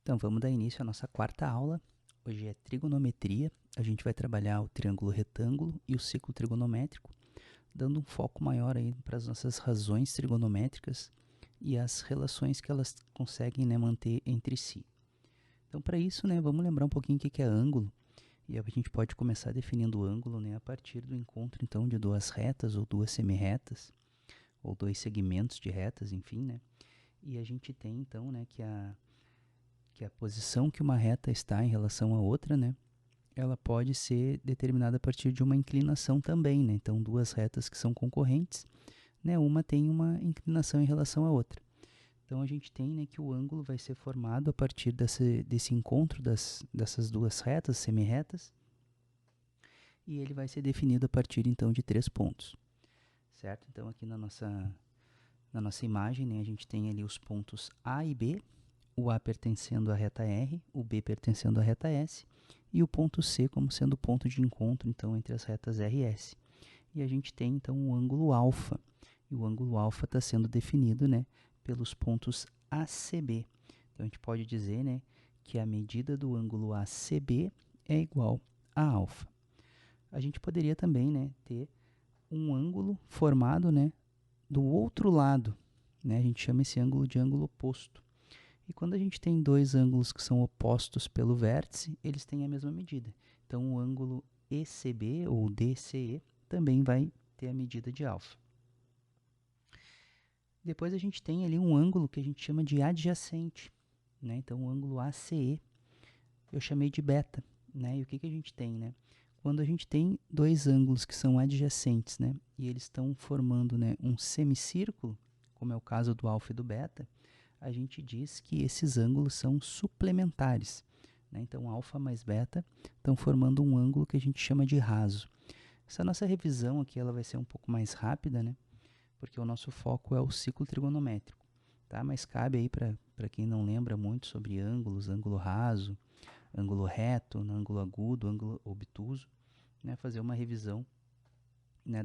Então, vamos dar início à nossa quarta aula. Hoje é trigonometria. A gente vai trabalhar o triângulo retângulo e o ciclo trigonométrico, dando um foco maior aí para as nossas razões trigonométricas e as relações que elas conseguem, né, manter entre si. Então, para isso, né, vamos lembrar um pouquinho o que é ângulo. E a gente pode começar definindo o ângulo, né, a partir do encontro, então, de duas retas ou duas semirretas, ou dois segmentos de retas, enfim, né? E a gente tem, então, né, que a posição que uma reta está em relação à outra, né, ela pode ser determinada a partir de uma inclinação também, né? Então, duas retas que são concorrentes, né, uma tem uma inclinação em relação à outra. Então, a gente tem, né, que o ângulo vai ser formado a partir desse encontro dessas duas retas, semirretas, e ele vai ser definido a partir, então, de 3 pontos, certo? Então, aqui na nossa imagem, né, a gente tem ali os pontos A e B, o A pertencendo à reta R, o B pertencendo à reta S, e o ponto C como sendo o ponto de encontro, então, entre as retas R e S. E a gente tem, então, o ângulo alfa. E o ângulo alfa está sendo definido, né, pelos pontos ACB. Então, a gente pode dizer, né, que a medida do ângulo ACB é igual a alfa. A gente poderia também, né, ter um ângulo formado, né, do outro lado, né? A gente chama esse ângulo de ângulo oposto. E quando a gente tem dois ângulos que são opostos pelo vértice, eles têm a mesma medida. Então, o ângulo ECB ou DCE também vai ter a medida de alfa. Depois a gente tem ali um ângulo que a gente chama de adjacente, né? Então, o ângulo ACE eu chamei de beta, né? E o que a gente tem, né? Quando a gente tem dois ângulos que são adjacentes, né, e eles estão formando, né, um semicírculo, como é o caso do alfa e do beta, a gente diz que esses ângulos são suplementares, né? Então, alfa mais beta estão formando um ângulo que a gente chama de raso. Essa nossa revisão aqui ela vai ser um pouco mais rápida, né? Porque o nosso foco é o ciclo trigonométrico, tá? Mas cabe aí para quem não lembra muito sobre ângulos, ângulo raso, ângulo reto, ângulo agudo, ângulo obtuso, né, fazer uma revisão, né,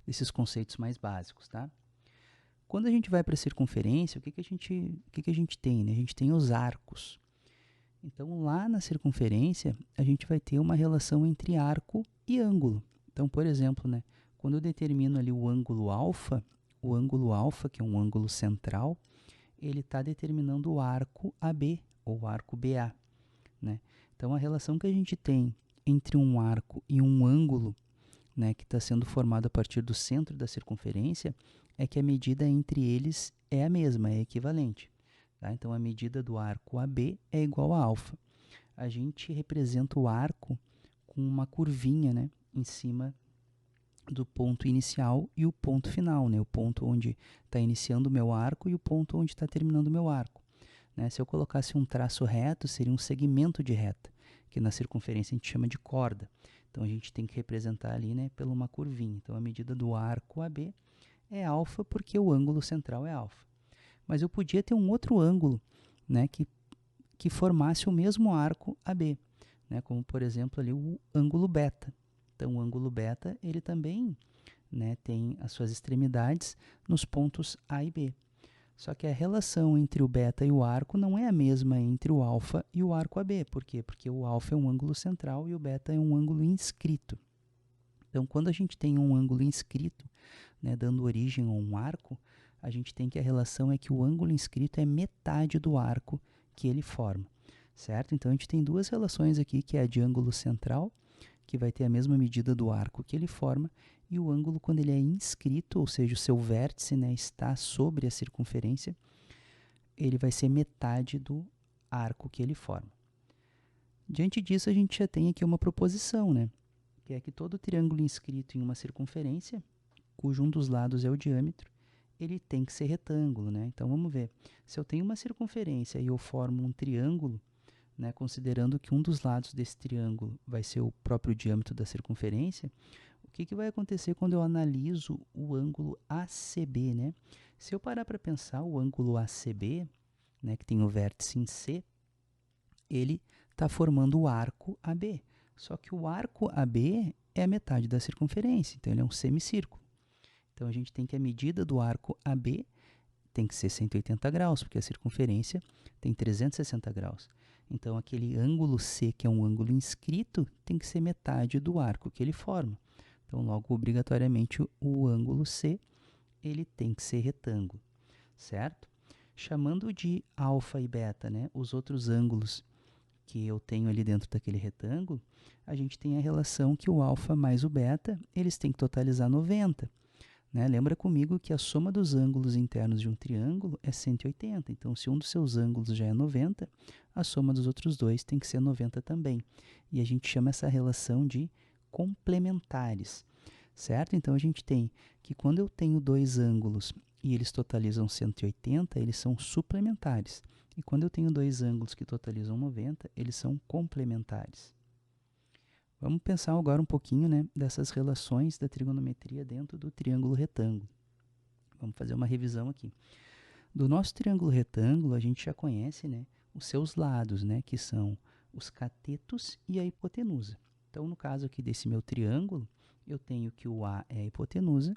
desses conceitos mais básicos, tá? Quando a gente vai para a circunferência, o que a gente tem? Né? A gente tem os arcos. Então, lá na circunferência, a gente vai ter uma relação entre arco e ângulo. Então, por exemplo, né, quando eu determino ali o ângulo alfa, que é um ângulo central, ele está determinando o arco AB, ou arco BA. Né? Então, a relação que a gente tem entre um arco e um ângulo, né, que está sendo formado a partir do centro da circunferência, é que a medida entre eles é a mesma, é equivalente. Tá? Então, a medida do arco AB é igual a alfa. A gente representa o arco com uma curvinha, né, em cima do ponto inicial e o ponto final, né, o ponto onde está iniciando o meu arco e o ponto onde está terminando o meu arco. Né? Se eu colocasse um traço reto, seria um segmento de reta, que na circunferência a gente chama de corda. Então, a gente tem que representar ali, né, por uma curvinha. Então, a medida do arco AB é alfa porque o ângulo central é alfa. Mas eu podia ter um outro ângulo, né, que formasse o mesmo arco AB, né, como, por exemplo, ali o ângulo beta. Então, o ângulo beta ele também, né, tem as suas extremidades nos pontos A e B. Só que a relação entre o beta e o arco não é a mesma entre o alfa e o arco AB. Por quê? Porque o alfa é um ângulo central e o beta é um ângulo inscrito. Então, quando a gente tem um ângulo inscrito, né, dando origem a um arco, a gente tem que a relação é que o ângulo inscrito é metade do arco que ele forma, certo? Então, a gente tem duas relações aqui, que é a de ângulo central, que vai ter a mesma medida do arco que ele forma, e o ângulo quando ele é inscrito, ou seja, o seu vértice, né, está sobre a circunferência, ele vai ser metade do arco que ele forma. Diante disso, a gente já tem aqui uma proposição, né, que é que todo triângulo inscrito em uma circunferência, cujo um dos lados é o diâmetro, ele tem que ser retângulo, né? Então, vamos ver. Se eu tenho uma circunferência e eu formo um triângulo, né, considerando que um dos lados desse triângulo vai ser o próprio diâmetro da circunferência, o que vai acontecer quando eu analiso o ângulo ACB, né? Se eu parar para pensar, o ângulo ACB, né, que tem o vértice em C, ele está formando o arco AB. Só que o arco AB é a metade da circunferência, então ele é um semicírculo. Então, a gente tem que a medida do arco AB tem que ser 180 graus, porque a circunferência tem 360 graus. Então, aquele ângulo C, que é um ângulo inscrito, tem que ser metade do arco que ele forma. Então, logo, obrigatoriamente, o ângulo C, ele tem que ser retângulo, certo? Chamando de alfa e beta, né, os outros ângulos que eu tenho ali dentro daquele retângulo, a gente tem a relação que o alfa mais o beta, eles têm que totalizar 90. Né? Lembra comigo que a soma dos ângulos internos de um triângulo é 180. Então, se um dos seus ângulos já é 90, a soma dos outros dois tem que ser 90 também. E a gente chama essa relação de complementares, certo? Então, a gente tem que quando eu tenho dois ângulos e eles totalizam 180, eles são suplementares. E quando eu tenho dois ângulos que totalizam 90, eles são complementares. Vamos pensar agora um pouquinho, né, dessas relações da trigonometria dentro do triângulo retângulo. Vamos fazer uma revisão aqui. Do nosso triângulo retângulo, a gente já conhece, né, os seus lados, né, que são os catetos e a hipotenusa. Então, no caso aqui desse meu triângulo, eu tenho que o A é a hipotenusa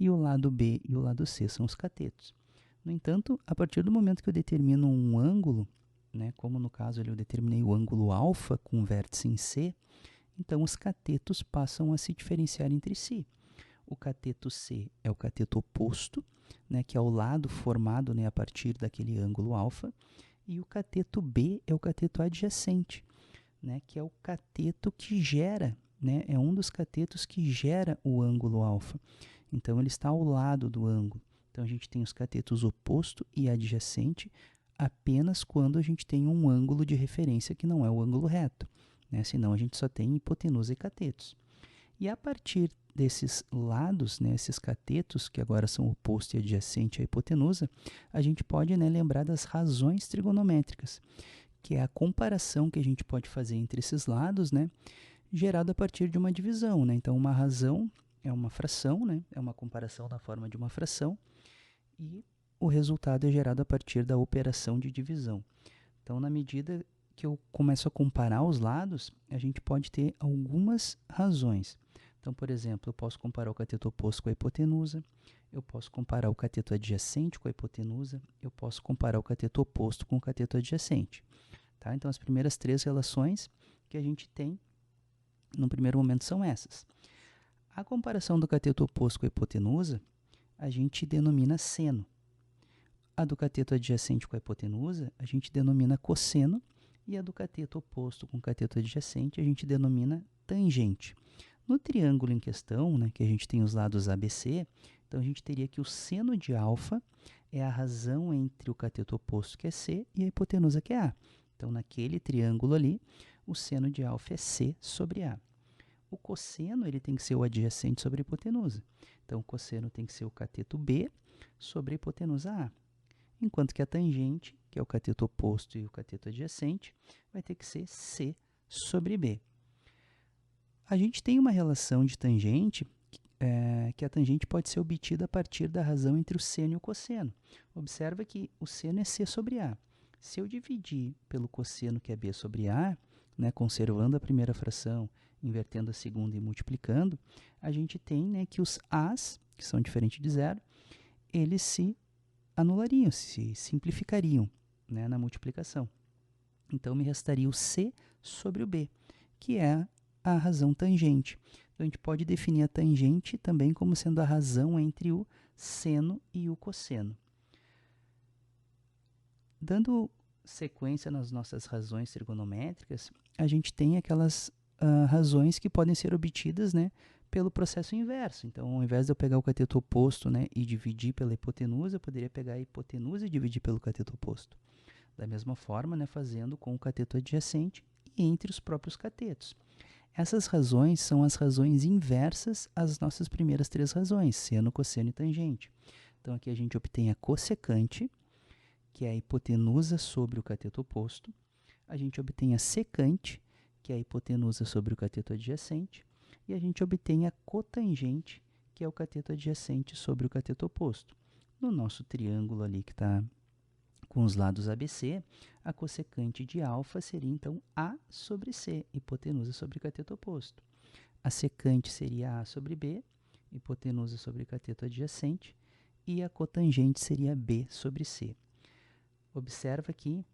e o lado B e o lado C são os catetos. No entanto, a partir do momento que eu determino um ângulo, né, como no caso ali eu determinei o ângulo alfa com vértice em C, então os catetos passam a se diferenciar entre si. O cateto C é o cateto oposto, né, que é o lado formado, né, a partir daquele ângulo alfa, e o cateto B é o cateto adjacente, né, que é o cateto que gera, né, é um dos catetos que gera o ângulo alfa. Então ele está ao lado do ângulo. Então a gente tem os catetos oposto e adjacente apenas quando a gente tem um ângulo de referência que não é o ângulo reto. Né? Senão a gente só tem hipotenusa e catetos. E a partir desses lados, né, esses catetos, que agora são oposto e adjacente à hipotenusa, a gente pode, né, lembrar das razões trigonométricas, que é a comparação que a gente pode fazer entre esses lados, né, gerado a partir de uma divisão. Né? Então, uma razão é uma fração, né, é uma comparação na forma de uma fração, e o resultado é gerado a partir da operação de divisão. Então, na medida que eu começo a comparar os lados, a gente pode ter algumas razões. Então, por exemplo, eu posso comparar o cateto oposto com a hipotenusa, eu posso comparar o cateto adjacente com a hipotenusa, eu posso comparar o cateto oposto com o cateto adjacente. Tá? Então, as primeiras três relações que a gente tem no primeiro momento são essas. A comparação do cateto oposto com a hipotenusa, a gente denomina seno. A do cateto adjacente com a hipotenusa, a gente denomina cosseno, e a do cateto oposto com o cateto adjacente, a gente denomina tangente. No triângulo em questão, né, que a gente tem os lados ABC, então a gente teria que o seno de alfa é a razão entre o cateto oposto, que é C, e a hipotenusa, que é A. Então, naquele triângulo ali, o seno de alfa é C sobre A. O cosseno ele tem que ser o adjacente sobre a hipotenusa. Então, o cosseno tem que ser o cateto B sobre a hipotenusa A. Enquanto que a tangente, que é o cateto oposto e o cateto adjacente, vai ter que ser C sobre B. A gente tem uma relação de tangente, que a tangente pode ser obtida a partir da razão entre o seno e o cosseno. Observa que o seno é C sobre A. Se eu dividir pelo cosseno, que é B sobre A, né, conservando a primeira fração, invertendo a segunda e multiplicando, a gente tem, né, que os A's, que são diferentes de zero, eles se anulariam, se simplificariam, né, na multiplicação. Então, me restaria o C sobre o B, que é a razão tangente. Então, a gente pode definir a tangente também como sendo a razão entre o seno e o cosseno. Dando sequência nas nossas razões trigonométricas, a gente tem aquelas razões que podem ser obtidas, né, pelo processo inverso. Então, ao invés de eu pegar o cateto oposto, né, e dividir pela hipotenusa, eu poderia pegar a hipotenusa e dividir pelo cateto oposto. Da mesma forma, né, fazendo com o cateto adjacente e entre os próprios catetos. Essas razões são as razões inversas às nossas primeiras três razões, seno, cosseno e tangente. Então, aqui a gente obtém a cossecante, que é a hipotenusa sobre o cateto oposto. A gente obtém a secante, que é a hipotenusa sobre o cateto adjacente. E a gente obtém a cotangente, que é o cateto adjacente sobre o cateto oposto. No nosso triângulo ali que está com os lados ABC, a cossecante de alfa seria, então, A sobre C, hipotenusa sobre cateto oposto. A secante seria A sobre B, hipotenusa sobre cateto adjacente. e a cotangente seria B sobre C. Observa que,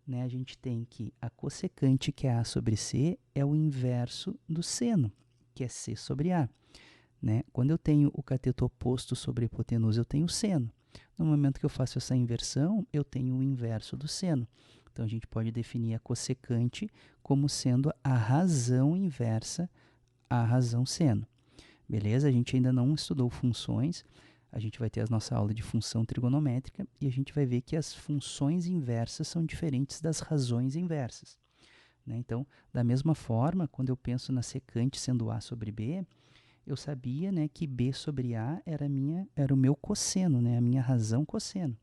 né, a gente tem que a cossecante, que é A sobre C, é o inverso do seno, que é C sobre A. Né? Quando eu tenho o cateto oposto sobre a hipotenusa, eu tenho o seno. No momento que eu faço essa inversão, eu tenho o inverso do seno. Então, a gente pode definir a cossecante como sendo a razão inversa à razão seno. Beleza? A gente ainda não estudou funções. A gente vai ter a nossa aula de função trigonométrica e a gente vai ver que as funções inversas são diferentes das razões inversas. Né? Então, da mesma forma, quando eu penso na secante sendo A sobre B, eu sabia, né, que B sobre A era o meu cosseno, né, a minha razão cosseno.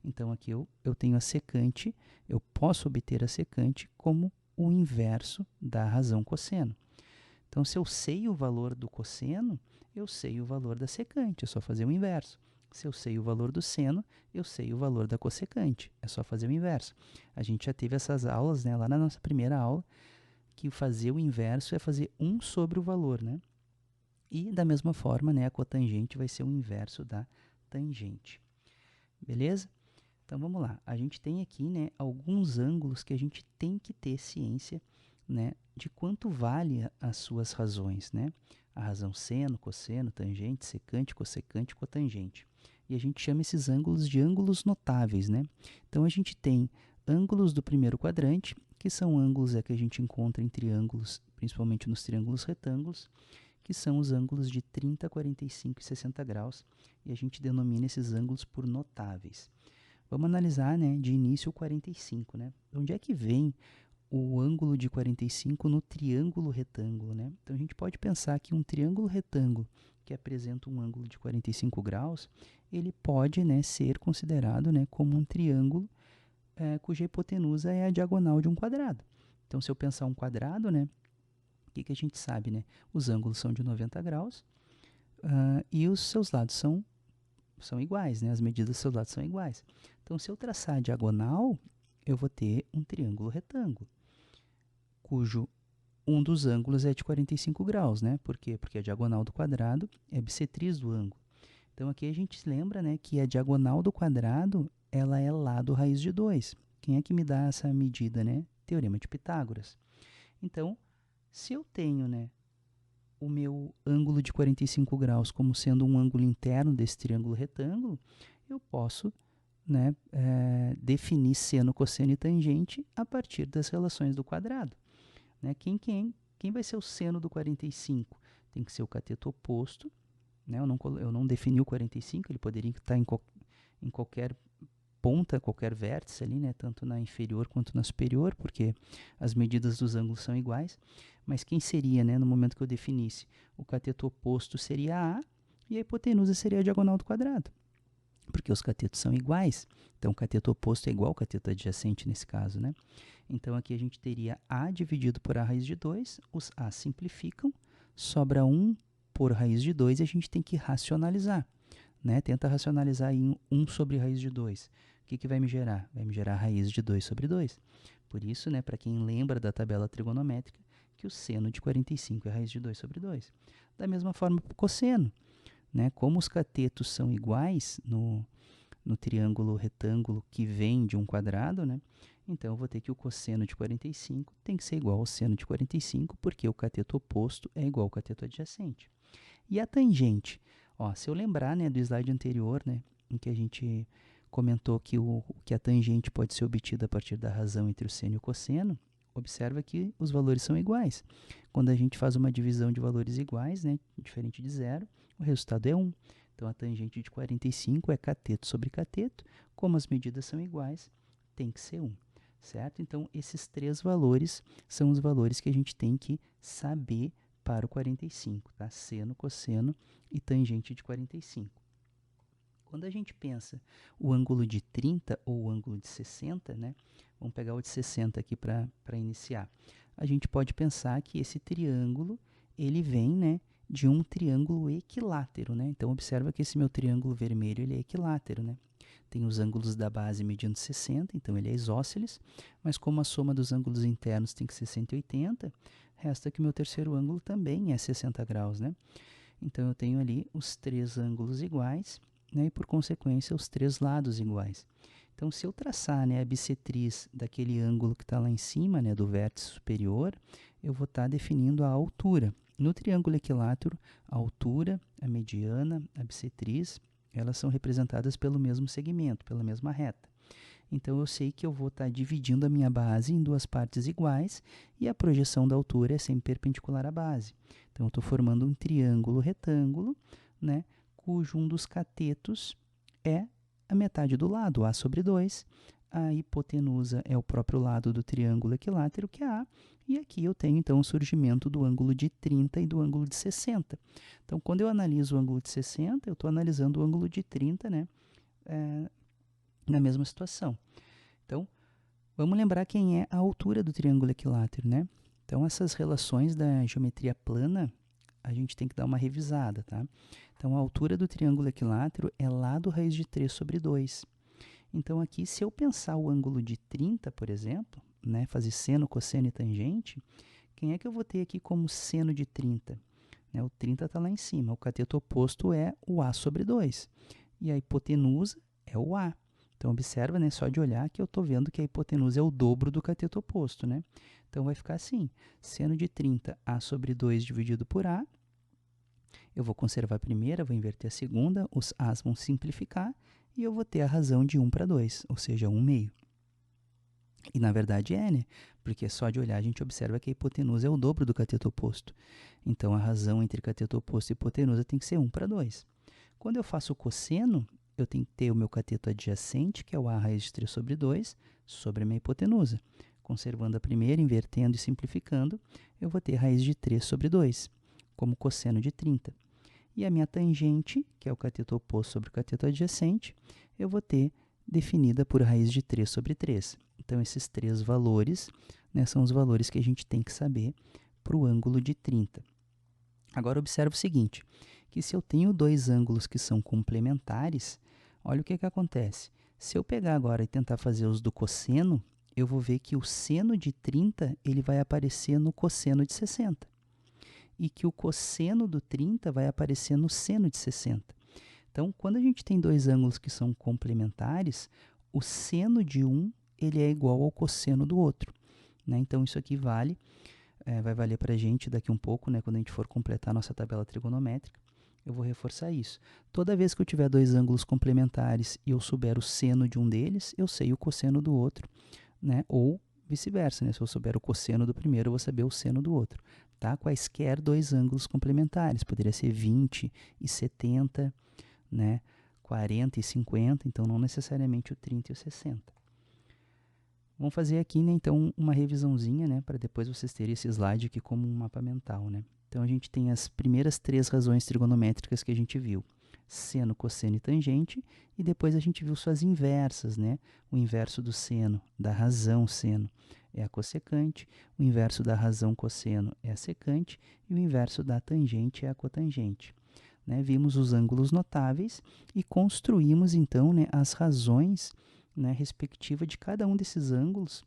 Então, aqui eu tenho a secante, eu posso obter a secante como o inverso da razão cosseno. Então, se eu sei o valor do cosseno, eu sei o valor da secante, é só fazer o inverso. Se eu sei o valor do seno, eu sei o valor da cossecante, é só fazer o inverso. A gente já teve essas aulas, né, lá na nossa primeira aula, que fazer o inverso é fazer 1 sobre o valor, né? E, da mesma forma, né, a cotangente vai ser o inverso da tangente. Beleza? Então, vamos lá. A gente tem aqui, né, alguns ângulos que a gente tem que ter ciência, né, de quanto vale as suas razões, né? A razão seno, cosseno, tangente, secante, cossecante, cotangente. E a gente chama esses ângulos de ângulos notáveis, né? Então, a gente tem ângulos do primeiro quadrante, que são ângulos que a gente encontra em triângulos, principalmente nos triângulos retângulos, que são os ângulos de 30, 45 e 60 graus, e a gente denomina esses ângulos por notáveis. Vamos analisar, né, de início o 45, né? Onde é que vem o ângulo de 45 no triângulo retângulo, né? Então, a gente pode pensar que um triângulo retângulo que apresenta um ângulo de 45 graus, ele pode, né, ser considerado, né, como um triângulo cuja hipotenusa é a diagonal de um quadrado. Então, se eu pensar um quadrado, né, o que a gente sabe, né? Os ângulos são de 90 graus e os seus lados são iguais, né? As medidas dos seus lados são iguais. Então, se eu traçar a diagonal, eu vou ter um triângulo retângulo, cujo um dos ângulos é de 45 graus, né? Por quê? Porque a diagonal do quadrado é bissetriz do ângulo. Então, aqui a gente lembra, né, que a diagonal do quadrado, ela é lado raiz de 2. Quem é que me dá essa medida, né? Teorema de Pitágoras. Então, se eu tenho, né, o meu ângulo de 45 graus como sendo um ângulo interno desse triângulo retângulo, eu posso, né, definir seno, cosseno e tangente a partir das relações do quadrado. Né? Quem vai ser o seno do 45? Tem que ser o cateto oposto. Né? Eu não defini o 45, ele poderia estar em qualquer ponta, qualquer vértice ali, né? Tanto na inferior quanto na superior, porque as medidas dos ângulos são iguais. Mas quem seria, né, no momento que eu definisse? O cateto oposto seria A e a hipotenusa seria a diagonal do quadrado, porque os catetos são iguais. Então, o cateto oposto é igual ao cateto adjacente nesse caso, né? Então, aqui a gente teria A dividido por A raiz de 2, os A simplificam, sobra 1 por raiz de 2 e a gente tem que racionalizar. Né? Tenta racionalizar aí 1 sobre raiz de 2. O que vai me gerar? Vai me gerar raiz de 2 sobre 2. Por isso, né, para quem lembra da tabela trigonométrica, que o seno de 45 é raiz de 2 sobre 2. Da mesma forma para o cosseno. Né? Como os catetos são iguais no triângulo retângulo que vem de um quadrado, né? Então, eu vou ter que o cosseno de 45 tem que ser igual ao seno de 45, porque o cateto oposto é igual ao cateto adjacente. E a tangente? Ó, se eu lembrar, né, do slide anterior, né, em que a gente comentou que a tangente pode ser obtida a partir da razão entre o seno e o cosseno, observa que os valores são iguais. Quando a gente faz uma divisão de valores iguais, né, diferente de zero, o resultado é 1. Então, a tangente de 45 é cateto sobre cateto. Como as medidas são iguais, tem que ser 1. Certo? Então, esses 3 valores são os valores que a gente tem que saber para o 45, tá? Seno, cosseno e tangente de 45. Quando a gente pensa o ângulo de 30 ou o ângulo de 60, né? Vamos pegar o de 60 aqui para iniciar. A gente pode pensar que esse triângulo, ele vem, né, de um triângulo equilátero, né? Então, observa que esse meu triângulo vermelho, ele é equilátero, né? Tem os ângulos da base medindo 60, então ele é isósceles, mas como a soma dos ângulos internos tem que ser 180, resta que o meu terceiro ângulo também é 60 graus, né? Então, eu tenho ali os 3 ângulos iguais, né, e por consequência os três lados iguais. Então, se eu traçar, né, a bissetriz daquele ângulo que está lá em cima, né, do vértice superior, eu vou estar definindo a altura. No triângulo equilátero, a altura, a mediana, a bissetriz, elas são representadas pelo mesmo segmento, pela mesma reta. Então, eu sei que eu vou estar dividindo a minha base em duas partes iguais e a projeção da altura é sempre perpendicular à base. Então, eu estou formando um triângulo retângulo, né, cujo um dos catetos é a metade do lado, A sobre 2. A hipotenusa é o próprio lado do triângulo equilátero, que é A. E aqui eu tenho, então, o surgimento do ângulo de 30 e do ângulo de 60. Então, quando eu analiso o ângulo de 60, eu estou analisando o ângulo de 30, né, na mesma situação. Então, vamos lembrar quem é a altura do triângulo equilátero, né? Então, essas relações da geometria plana, a gente tem que dar uma revisada, tá? Então, a altura do triângulo equilátero é lado raiz de 3 sobre 2. Então, aqui, se eu pensar o ângulo de 30, por exemplo, né, fazer seno, cosseno e tangente, quem é que eu vou ter aqui como seno de 30? Né, o 30 está lá em cima, o cateto oposto é o A sobre 2. E a hipotenusa é o A. Então, observa, né, só de olhar que eu estou vendo que a hipotenusa é o dobro do cateto oposto, né? Então, vai ficar assim, seno de 30, A sobre 2 dividido por A. Eu vou conservar a primeira, vou inverter a segunda, os A's vão simplificar e eu vou ter a razão de 1 para 2, ou seja, 1/2. E, na verdade, é, né? Porque só de olhar a gente observa que a hipotenusa é o dobro do cateto oposto. Então, a razão entre cateto oposto e hipotenusa tem que ser 1 para 2. Quando eu faço o cosseno, eu tenho que ter o meu cateto adjacente, que é o A raiz de 3 sobre 2, sobre a minha hipotenusa. Conservando a primeira, invertendo e simplificando, eu vou ter raiz de 3 sobre 2, como cosseno de 30. E a minha tangente, que é o cateto oposto sobre o cateto adjacente, eu vou ter definida por raiz de 3 sobre 3. Então, esses três valores, né, são os valores que a gente tem que saber para o ângulo de 30. Agora, observe o seguinte, que se eu tenho dois ângulos que são complementares, olha o que acontece. Se eu pegar agora e tentar fazer os do cosseno, eu vou ver que o seno de 30 ele vai aparecer no cosseno de 60. E que o cosseno do 30 vai aparecer no seno de 60. Então, quando a gente tem dois ângulos que são complementares, o seno de um ele é igual ao cosseno do outro, né? Então, isso aqui vai valer para a gente daqui um pouco, né, quando a gente for completar a nossa tabela trigonométrica. Eu vou reforçar isso. Toda vez que eu tiver dois ângulos complementares e eu souber o seno de um deles, eu sei o cosseno do outro, né? Ou vice-versa, né? Se eu souber o cosseno do primeiro, eu vou saber o seno do outro. Tá? Quaisquer dois ângulos complementares, poderia ser 20 e 70, né? 40 e 50, então não necessariamente o 30 e o 60. Vamos fazer aqui, né, então, uma revisãozinha, né, para depois vocês terem esse slide aqui como um mapa mental, né? Então, a gente tem as primeiras três razões trigonométricas que a gente viu. Seno, cosseno e tangente, e depois a gente viu suas inversas, né? O inverso do seno, da razão seno, é a cossecante, o inverso da razão cosseno é a secante, e o inverso da tangente é a cotangente. Né? Vimos os ângulos notáveis e construímos, então, né, as razões, né, respectiva de cada um desses ângulos,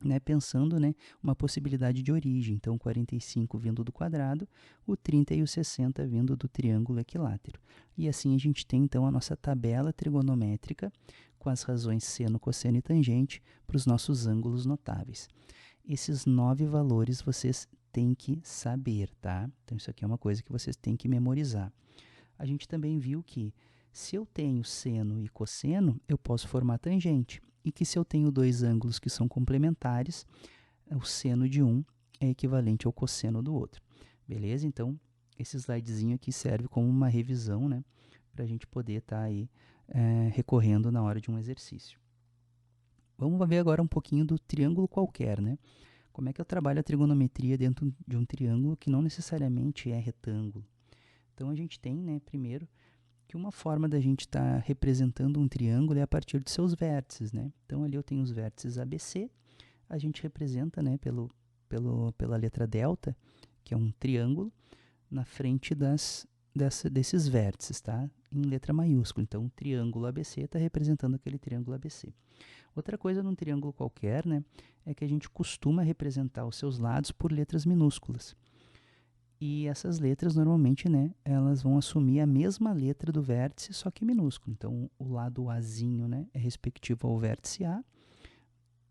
né, pensando, né, uma possibilidade de origem. Então, 45 vindo do quadrado, o 30 e o 60 vindo do triângulo equilátero. E assim a gente tem, então, a nossa tabela trigonométrica com as razões seno, cosseno e tangente para os nossos ângulos notáveis. Esses 9 valores vocês têm que saber, tá? Então, isso aqui é uma coisa que vocês têm que memorizar. A gente também viu que se eu tenho seno e cosseno, eu posso formar tangente. E que se eu tenho dois ângulos que são complementares, o seno de um é equivalente ao cosseno do outro. Beleza? Então, esse slidezinho aqui serve como uma revisão, né? Para a gente poder estar aí recorrendo na hora de um exercício. Vamos ver agora um pouquinho do triângulo qualquer, né? Como é que eu trabalho a trigonometria dentro de um triângulo que não necessariamente é retângulo? Então, a gente tem, né, primeiro, que uma forma da gente estar representando um triângulo é a partir de seus vértices, né? Então, ali eu tenho os vértices ABC, a gente representa, né, pela letra delta, que é um triângulo, na frente desses vértices, tá? Em letra maiúscula. Então, o triângulo ABC está representando aquele triângulo ABC. Outra coisa num triângulo qualquer, né, é que a gente costuma representar os seus lados por letras minúsculas. E essas letras, normalmente, né, elas vão assumir a mesma letra do vértice, só que minúsculo. Então, o lado Azinho, né, é respectivo ao vértice A,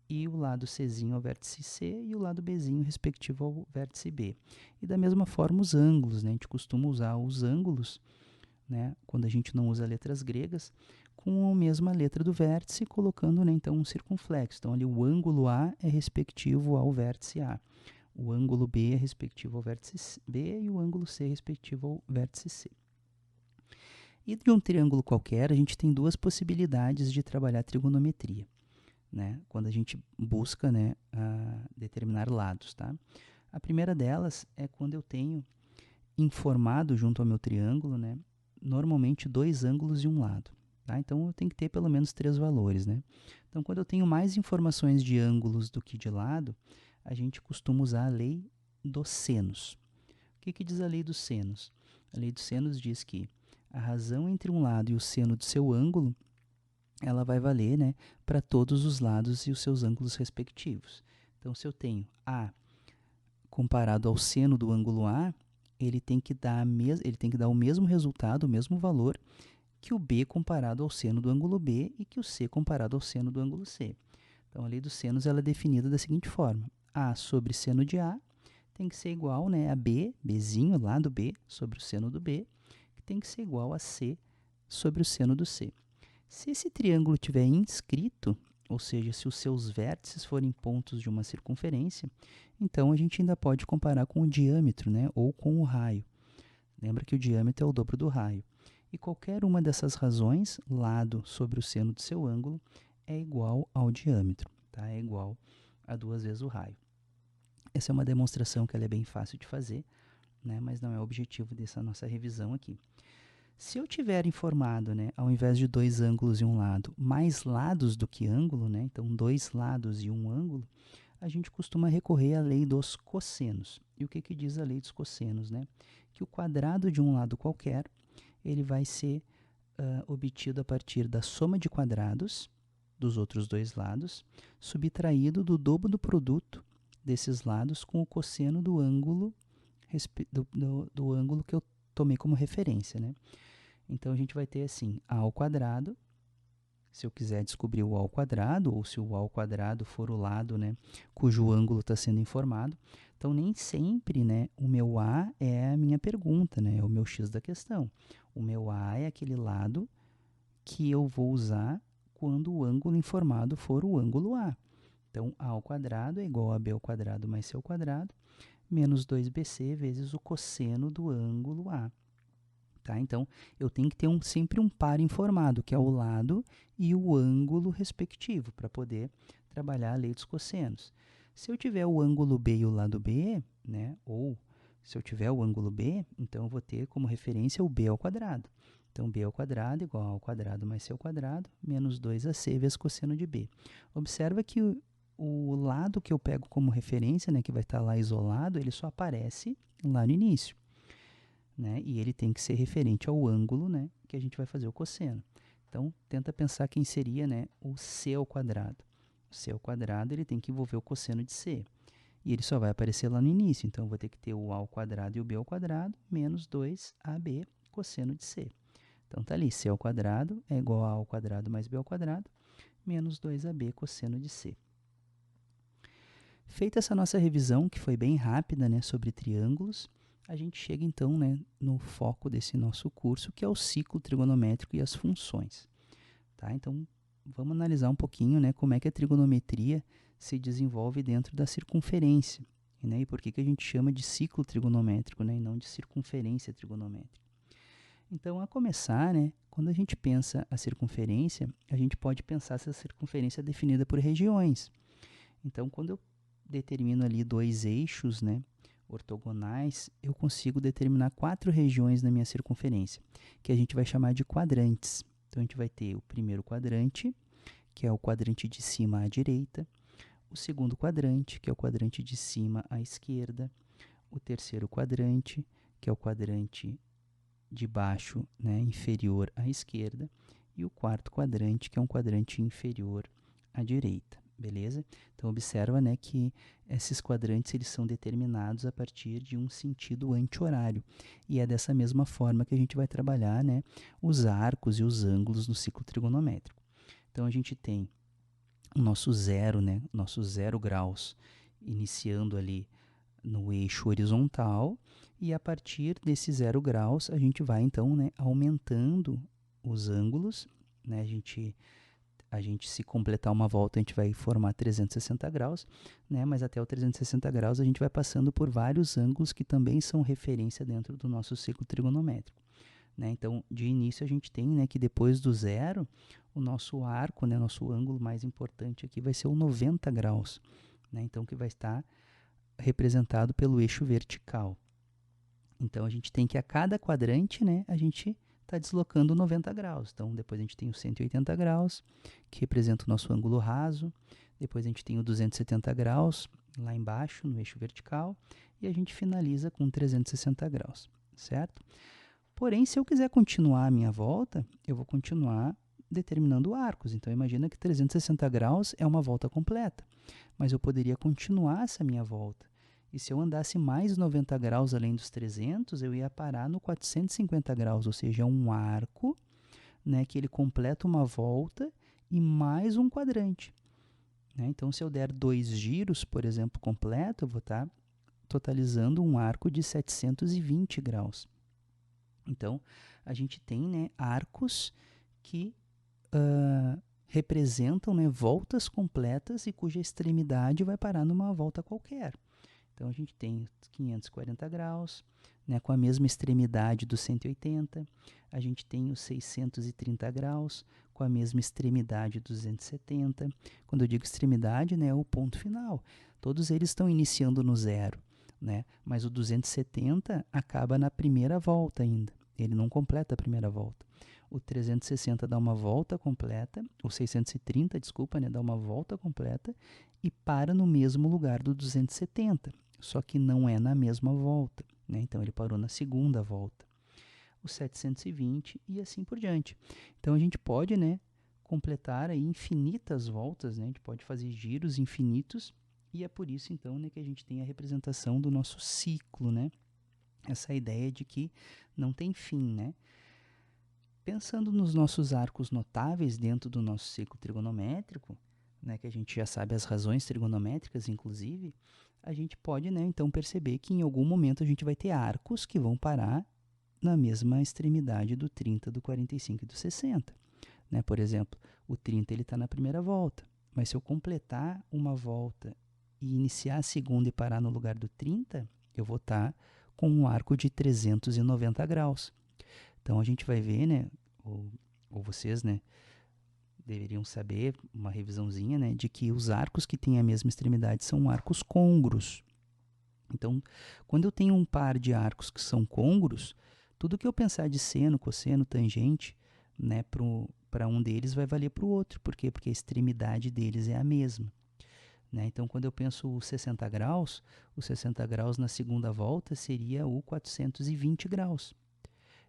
e o lado Czinho ao vértice C, e o lado Bzinho respectivo ao vértice B. E da mesma forma, os ângulos, né, a gente costuma usar os ângulos, né, quando a gente não usa letras gregas, com a mesma letra do vértice, colocando, né, então, um circunflexo. Então, ali o ângulo A é respectivo ao vértice A. O ângulo B é respectivo ao vértice B e o ângulo C é respectivo ao vértice C. E de um triângulo qualquer, a gente tem duas possibilidades de trabalhar trigonometria, né? Quando a gente busca, né, determinar lados, tá? A primeira delas é quando eu tenho informado junto ao meu triângulo, né, normalmente dois ângulos de um lado. Tá? Então, eu tenho que ter pelo menos 3 valores. Né? Então, quando eu tenho mais informações de ângulos do que de lado, a gente costuma usar a lei dos senos. O que diz a lei dos senos? A lei dos senos diz que a razão entre um lado e o seno do seu ângulo, ela vai valer, né, para todos os lados e os seus ângulos respectivos. Então, se eu tenho A comparado ao seno do ângulo A, ele tem que dar o mesmo resultado, o mesmo valor, que o B comparado ao seno do ângulo B e que o C comparado ao seno do ângulo C. Então, a lei dos senos ela é definida da seguinte forma. A sobre seno de A tem que ser igual, né, a B, Bzinho, lá do B, sobre o seno do B, que tem que ser igual a C sobre o seno do C. Se esse triângulo tiver inscrito, ou seja, se os seus vértices forem pontos de uma circunferência, então a gente ainda pode comparar com o diâmetro, né, ou com o raio. Lembra que o diâmetro é o dobro do raio. E qualquer uma dessas razões, lado sobre o seno do seu ângulo, é igual ao diâmetro, tá? É igual a 2 vezes o raio. Essa é uma demonstração que ela é bem fácil de fazer, né, mas não é o objetivo dessa nossa revisão aqui. Se eu tiver informado, né, ao invés de 2 ângulos e um lado, mais lados do que ângulo, né, então 2 lados e um ângulo, a gente costuma recorrer à lei dos cossenos. E o que diz a lei dos cossenos? Né? Que o quadrado de um lado qualquer, ele vai ser obtido a partir da soma de quadrados dos outros 2 lados, subtraído do dobro do produto desses lados com o cosseno do ângulo, do ângulo que eu tomei como referência. Né? Então, a gente vai ter assim, a ao quadrado, se eu quiser descobrir o A ao quadrado, ou se o A ao quadrado for o lado, né, cujo ângulo está sendo informado. Então, nem sempre, né, o meu A é a minha pergunta, né, é o meu X da questão. O meu A é aquele lado que eu vou usar quando o ângulo informado for o ângulo A. Então, A ao quadrado é igual a B ao quadrado mais C ao quadrado, menos 2BC vezes o cosseno do ângulo A. Tá? Então, eu tenho que ter sempre um par informado, que é o lado e o ângulo respectivo, para poder trabalhar a lei dos cossenos. Se eu tiver o ângulo B e o lado B, né, ou se eu tiver o ângulo B, então eu vou ter como referência o B ao quadrado. Então, B ao quadrado igual ao quadrado mais C ao quadrado, menos 2AC vezes cosseno de B. Observa que o lado que eu pego como referência, né, que vai estar lá isolado, ele só aparece lá no início. Né? E ele tem que ser referente ao ângulo, né, que a gente vai fazer o cosseno. Então, tenta pensar quem seria, né, o C ao quadrado. O C ao quadrado ele tem que envolver o cosseno de C. E ele só vai aparecer lá no início. Então, eu vou ter que ter o A ao quadrado e o B ao quadrado, menos 2AB cosseno de C. Então, tá ali, C ao quadrado é igual a A ao quadrado mais B ao quadrado, menos 2AB cosseno de C. Feita essa nossa revisão, que foi bem rápida, né, sobre triângulos, a gente chega então, né, no foco desse nosso curso, que é o ciclo trigonométrico e as funções. Tá? Então, vamos analisar um pouquinho, né, como é que a trigonometria se desenvolve dentro da circunferência, né, e por que a gente chama de ciclo trigonométrico, né, e não de circunferência trigonométrica. Então, a começar, né, quando a gente pensa a circunferência, a gente pode pensar essa circunferência definida por regiões. Então, quando eu determino ali 2 eixos, né, ortogonais, eu consigo determinar 4 regiões na minha circunferência, que a gente vai chamar de quadrantes. Então, a gente vai ter o primeiro quadrante, que é o quadrante de cima à direita, o segundo quadrante, que é o quadrante de cima à esquerda, o terceiro quadrante, que é o quadrante de baixo, né, inferior à esquerda, e o quarto quadrante, que é um quadrante inferior à direita. beleza? Então observa, né, que esses quadrantes eles são determinados a partir de um sentido anti-horário. E é dessa mesma forma que a gente vai trabalhar, né, os arcos e os ângulos no ciclo trigonométrico. Então a gente tem o nosso zero, né, nosso 0 graus, iniciando ali no eixo horizontal, e a partir desse 0 graus a gente vai então, né, aumentando os ângulos, né, a gente se completar uma volta a gente vai formar 360 graus, né, mas até o 360 graus a gente vai passando por vários ângulos que também são referência dentro do nosso ciclo trigonométrico. Né? Então, de início a gente tem, né, que depois do zero, o nosso arco, né, nosso ângulo mais importante aqui vai ser o 90 graus, né? Então que vai estar representado pelo eixo vertical. Então a gente tem que a cada quadrante, né, a gente está deslocando 90 graus. Então depois a gente tem o 180 graus, que representa o nosso ângulo raso. Depois a gente tem o 270 graus, lá embaixo, no eixo vertical. E a gente finaliza com 360 graus, certo? Porém, se eu quiser continuar a minha volta, eu vou continuar determinando arcos. Então imagina que 360 graus é uma volta completa. Mas eu poderia continuar essa minha volta. E se eu andasse mais 90 graus além dos 300, eu ia parar no 450 graus, ou seja, um arco, né, que ele completa uma volta e mais um quadrante. Né? Então, se eu der 2 giros, por exemplo, completo, eu vou estar totalizando um arco de 720 graus. Então, a gente tem, né, arcos que representam, né, voltas completas e cuja extremidade vai parar numa volta qualquer. Então, a gente tem 540 graus, né, com a mesma extremidade do 180. A gente tem os 630 graus, com a mesma extremidade do 270. Quando eu digo extremidade, né, é o ponto final. Todos eles estão iniciando no zero, né, mas o 270 acaba na primeira volta ainda. Ele não completa a primeira volta. O 360 dá uma volta completa, o 630, desculpa, né, dá uma volta completa e para no mesmo lugar do 270. Só que não é na mesma volta, né? Então ele parou na segunda volta. O 720 e assim por diante. Então a gente pode, né, completar aí infinitas voltas, né? A gente pode fazer giros infinitos e é por isso então, né, que a gente tem a representação do nosso ciclo, né? Essa ideia de que não tem fim, né? Pensando nos nossos arcos notáveis dentro do nosso ciclo trigonométrico, né, que a gente já sabe as razões trigonométricas, inclusive, a gente pode, né, então perceber que em algum momento a gente vai ter arcos que vão parar na mesma extremidade do 30, do 45 e do 60. Né? Por exemplo, o 30 está na primeira volta, mas se eu completar uma volta e iniciar a segunda e parar no lugar do 30, eu vou estar com um arco de 390 graus. Então a gente vai ver, né, ou vocês, né, deveriam saber, uma revisãozinha, né, de que os arcos que têm a mesma extremidade são arcos côngruos. Então, quando eu tenho um par de arcos que são côngruos, tudo que eu pensar de seno, cosseno, tangente, né, para um deles vai valer para o outro. Por quê? Porque a extremidade deles é a mesma. Né? Então, quando eu penso o 60 graus na segunda volta seria o 420 graus.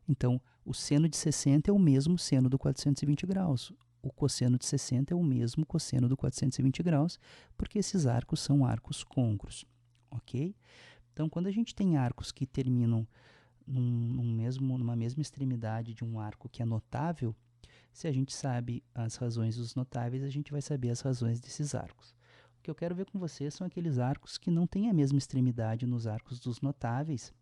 Então, o seno de 60 é o mesmo seno do 420 graus. O cosseno de 60 é o mesmo cosseno do 420 graus, porque esses arcos são arcos côncavos, ok? Então, quando a gente tem arcos que terminam numa mesma extremidade de um arco que é notável, se a gente sabe as razões dos notáveis, a gente vai saber as razões desses arcos. O que eu quero ver com vocês são aqueles arcos que não têm a mesma extremidade nos arcos dos notáveis,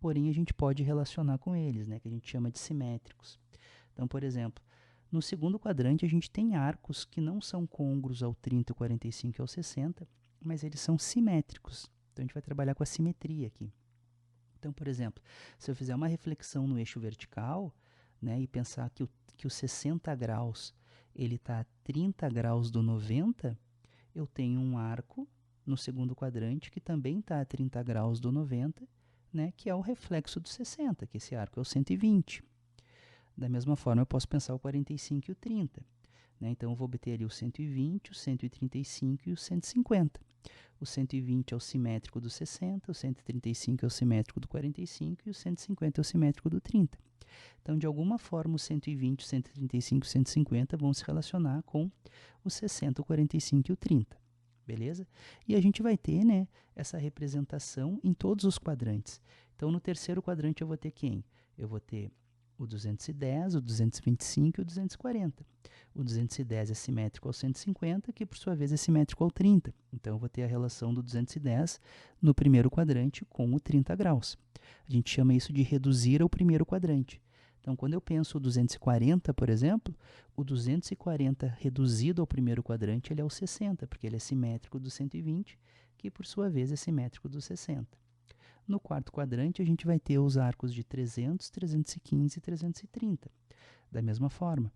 porém a gente pode relacionar com eles, né, que a gente chama de simétricos. Então, por exemplo, no segundo quadrante a gente tem arcos que não são côngruos ao 30, ao 45 e ao 60, mas eles são simétricos. Então a gente vai trabalhar com a simetria aqui. Então, por exemplo, se eu fizer uma reflexão no eixo vertical, né, e pensar que o 60 graus ele está a 30 graus do 90, eu tenho um arco no segundo quadrante que também está a 30 graus do 90, né, que é o reflexo do 60, que esse arco é o 120. Da mesma forma, eu posso pensar o 45 e o 30. Né? Então, eu vou obter ali o 120, o 135 e o 150. O 120 é o simétrico do 60, o 135 é o simétrico do 45 e o 150 é o simétrico do 30. Então, de alguma forma, o 120, o 135 e o 150 vão se relacionar com o 60, o 45 e o 30. beleza? E a gente vai ter, né, essa representação em todos os quadrantes. Então, no terceiro quadrante eu vou ter quem? Eu vou ter o 210, o 225 e o 240. O 210 é simétrico ao 150, que por sua vez é simétrico ao 30. Então, eu vou ter a relação do 210 no primeiro quadrante com o 30 graus. A gente chama isso de reduzir ao primeiro quadrante. Então, quando eu penso o 240, por exemplo, o 240 reduzido ao primeiro quadrante ele é o 60, porque ele é simétrico do 120, que por sua vez é simétrico do 60. No quarto quadrante, a gente vai ter os arcos de 300, 315 e 330. Da mesma forma,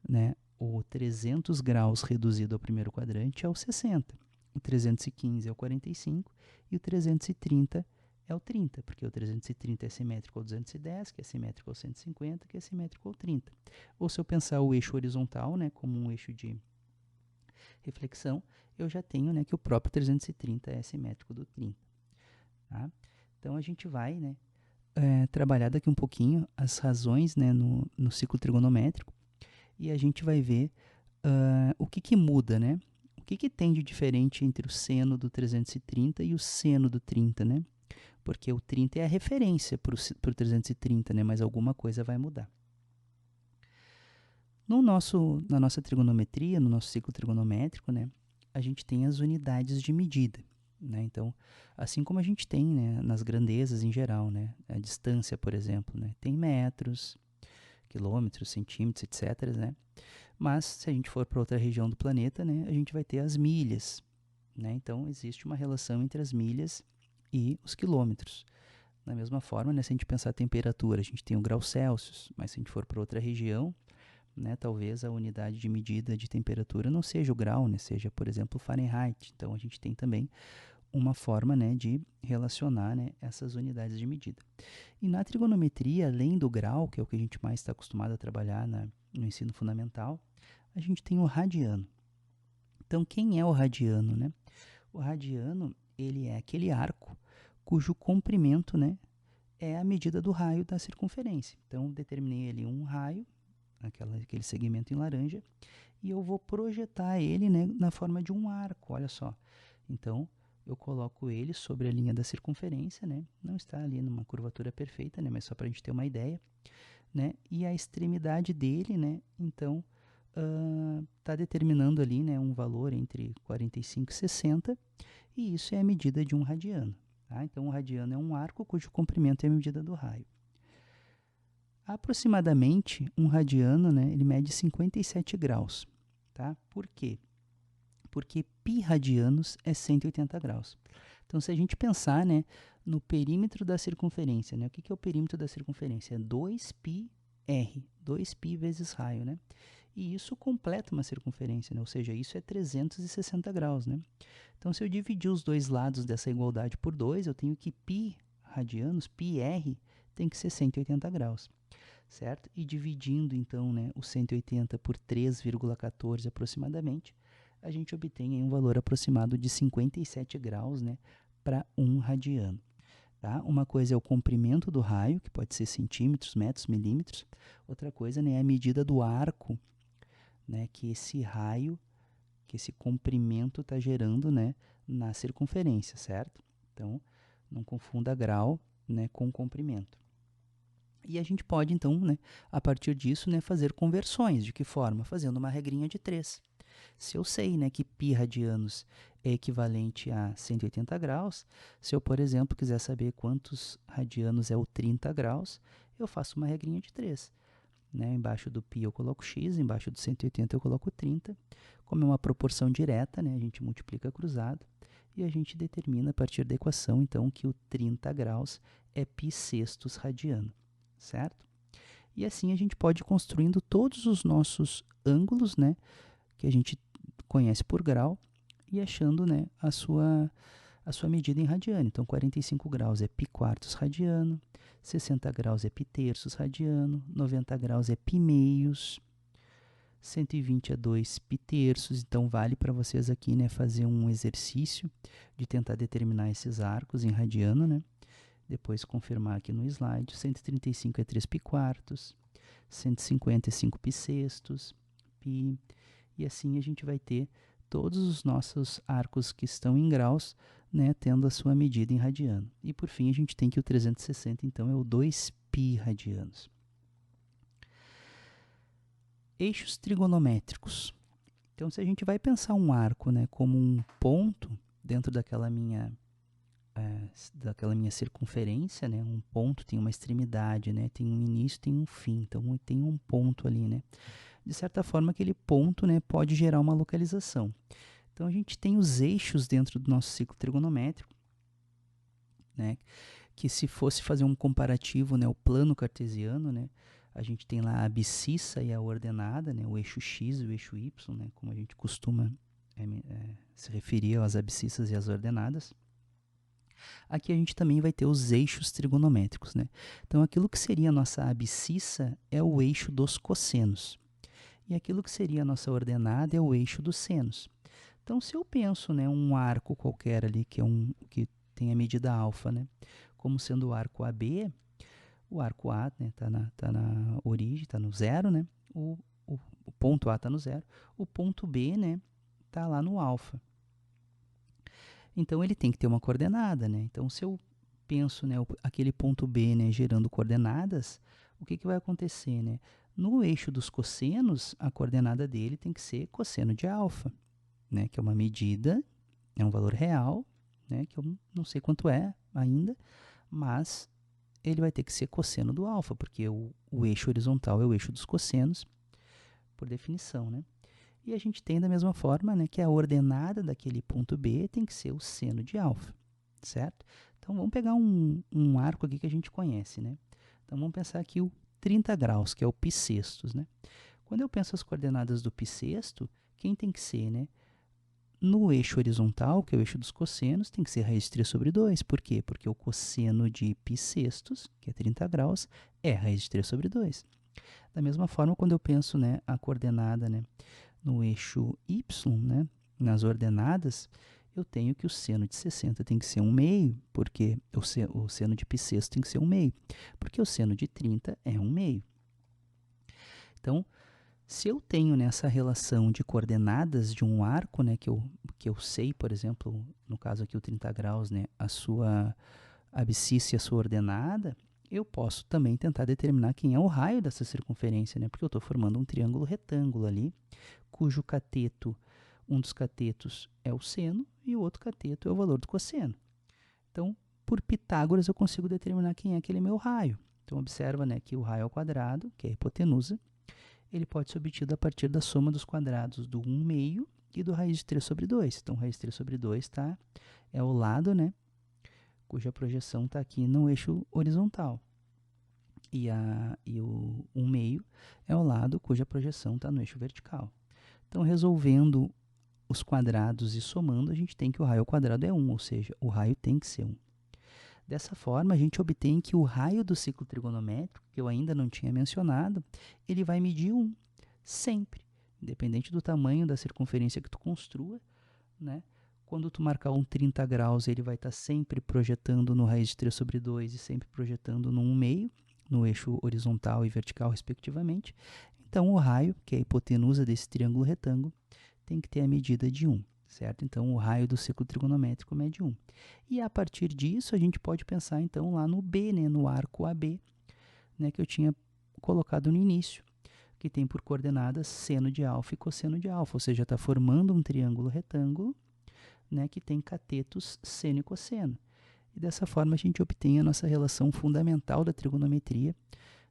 né? O 300 graus reduzido ao primeiro quadrante é o 60, o 315 é o 45 e o 330 é o 30, porque o 330 é simétrico ao 210, que é simétrico ao 150, que é simétrico ao 30. Ou se eu pensar o eixo horizontal, né, como um eixo de reflexão, eu já tenho, né, que o próprio 330 é simétrico do 30. Tá? Então, a gente vai, né, trabalhar daqui um pouquinho as razões, né, no ciclo trigonométrico, e a gente vai ver o que muda, né? O que tem de diferente entre o seno do 330 e o seno do 30, né? Porque o 30 é a referência para o 330, né? Mas alguma coisa vai mudar. Na nossa trigonometria, no nosso ciclo trigonométrico, né? A gente tem as unidades de medida, né? Então, assim como a gente tem, né, nas grandezas em geral, né? A distância, por exemplo, né? Tem metros, quilômetros, centímetros, etc., né? Mas, se a gente for para outra região do planeta, né, a gente vai ter as milhas, né? Então, existe uma relação entre as milhas e os quilômetros. Da mesma forma, né, se a gente pensar a temperatura, a gente tem o grau Celsius, mas se a gente for para outra região, né, talvez a unidade de medida de temperatura não seja o grau, né, seja, por exemplo, o Fahrenheit. Então, a gente tem também uma forma, né, de relacionar, né, essas unidades de medida. E na trigonometria, além do grau, que é o que a gente mais está acostumado a trabalhar no ensino fundamental, a gente tem o radiano. Então, quem é o radiano, né? O radiano, ele é aquele arco cujo comprimento, né, é a medida do raio da circunferência. Então, determinei ali um raio, aquele segmento em laranja, e eu vou projetar ele, né, na forma de um arco, olha só. Então, eu coloco ele sobre a linha da circunferência, né? Não está ali numa curvatura perfeita, né, mas só para a gente ter uma ideia, né? E a extremidade dele, né, então, está determinando ali, né, um valor entre 45 e 60, e isso é a medida de um radiano. Tá? Então, um radiano é um arco cujo comprimento é a medida do raio. Aproximadamente, um radiano, né, ele mede 57 graus. Tá? Por quê? Porque π radianos é 180 graus. Então, se a gente pensar, né, no perímetro da circunferência, né, o que é o perímetro da circunferência? É 2πr, 2π vezes raio, né? E isso completa uma circunferência, né? Ou seja, isso é 360 graus, né? Então, se eu dividir os dois lados dessa igualdade por 2, eu tenho que π radianos, πr, tem que ser 180 graus, certo? E dividindo, então, né, o 180 por 3,14 aproximadamente, a gente obtém aí um valor aproximado de 57 graus, né, para um radiano. Tá? Uma coisa é o comprimento do raio, que pode ser centímetros, metros, milímetros. Outra coisa, né, é a medida do arco, né, que esse raio, que esse comprimento está gerando, né, na circunferência, certo? Então, não confunda grau, né, com comprimento. E a gente pode, então, né, a partir disso, né, fazer conversões. De que forma? Fazendo uma regrinha de 3. Se eu sei, né, que π radianos é equivalente a 180 graus, se eu, por exemplo, quiser saber quantos radianos é o 30 graus, eu faço uma regrinha de 3. Né? Embaixo do π eu coloco x, embaixo do 180 eu coloco 30. Como é uma proporção direta, né, a gente multiplica cruzado e a gente determina a partir da equação, então, que o 30 graus é π sextos radiano, certo? E assim a gente pode ir construindo todos os nossos ângulos, né, que a gente conhece por grau, e achando, né, a sua medida em radiano. Então, 45 graus é π quartos radiano, 60 graus é π terços radiano, 90 graus é π meios, 120 é 2 π terços. Então, vale para vocês aqui, né, fazer um exercício de tentar determinar esses arcos em radiano, né? Depois confirmar aqui no slide. 135 é 3 π quartos, 150 é 5 π sextos, π, e assim a gente vai ter todos os nossos arcos que estão em graus, né, tendo a sua medida em radiano. E por fim a gente tem que o 360, então, é o 2π radianos. Eixos trigonométricos. Então, se a gente vai pensar um arco, né, como um ponto dentro daquela minha circunferência, né, um ponto tem uma extremidade, né, tem um início, tem um fim, então tem um ponto ali, né. De certa forma, aquele ponto, né, pode gerar uma localização. Então, a gente tem os eixos dentro do nosso ciclo trigonométrico, né, que se fosse fazer um comparativo, né, o plano cartesiano, né, a gente tem lá a abscissa e a ordenada, né, o eixo x e o eixo y, né, como a gente costuma se referir às abscissas e às ordenadas. Aqui a gente também vai ter os eixos trigonométricos, né? Então, aquilo que seria a nossa abscissa é o eixo dos cossenos. E aquilo que seria a nossa ordenada é o eixo dos senos. Então, se eu penso, né, um arco qualquer ali, que tem a medida alfa, né, como sendo o arco AB, o arco A, né, tá na origem, está no zero, né? O ponto A está no zero. O ponto B, né, está lá no alfa. Então, ele tem que ter uma coordenada, né? Então, se eu penso, né, aquele ponto B, né, gerando coordenadas, o que vai acontecer, né? No eixo dos cossenos, a coordenada dele tem que ser cosseno de alfa, né, que é uma medida, é um valor real, né, que eu não sei quanto é ainda, mas ele vai ter que ser cosseno do alfa, porque o eixo horizontal é o eixo dos cossenos, por definição, né? E a gente tem da mesma forma, né, que a ordenada daquele ponto B tem que ser o seno de alfa, certo? Então, vamos pegar um arco aqui que a gente conhece, né? Então, vamos pensar aqui o 30 graus, que é o π-sextos, né? Quando eu penso as coordenadas do π-sexto, quem tem que ser, né? No eixo horizontal, que é o eixo dos cossenos, tem que ser raiz de 3 sobre 2. Por quê? Porque o cosseno de π-sextos, que é 30 graus, é raiz de 3 sobre 2. Da mesma forma, quando eu penso, né, a coordenada, né, no eixo y, né, nas ordenadas, eu tenho que o seno de 60 tem que ser 1/2, porque o seno de π-sexto tem que ser 1/2, porque o seno de 30 é 1/2. Então, se eu tenho nessa relação de coordenadas de um arco, né, que eu sei, por exemplo, no caso aqui o 30 graus, né, a sua abscissa e a sua ordenada, eu posso também tentar determinar quem é o raio dessa circunferência, né, porque eu estou formando um triângulo retângulo ali, cujo cateto, um dos catetos é o seno e o outro cateto é o valor do cosseno. Então, por Pitágoras, eu consigo determinar quem é aquele meu raio. Então, observa, né, que o raio ao quadrado, que é a hipotenusa, ele pode ser obtido a partir da soma dos quadrados do 1/2 e do raiz de 3 sobre 2. Então, raiz de 3 sobre 2 é o lado, né, cuja projeção está aqui no eixo horizontal. E o 1/2 é o lado cuja projeção está no eixo vertical. Então, resolvendo os quadrados e somando, a gente tem que o raio ao quadrado é 1, ou seja, o raio tem que ser 1. Dessa forma, a gente obtém que o raio do ciclo trigonométrico, que eu ainda não tinha mencionado, ele vai medir 1, sempre, independente do tamanho da circunferência que tu construa, né? Quando tu marcar um 30 graus, ele vai estar sempre projetando no raiz de 3 sobre 2 e sempre projetando no 1/2, no eixo horizontal e vertical, respectivamente. Então, o raio, que é a hipotenusa desse triângulo retângulo, tem que ter a medida de 1. Certo? Então, o raio do ciclo trigonométrico mede 1. E a partir disso, a gente pode pensar, então, lá no B, né, no arco AB, né, que eu tinha colocado no início, que tem por coordenadas seno de alfa e cosseno de alfa, ou seja, está formando um triângulo retângulo, né, que tem catetos seno e cosseno. E dessa forma, a gente obtém a nossa relação fundamental da trigonometria,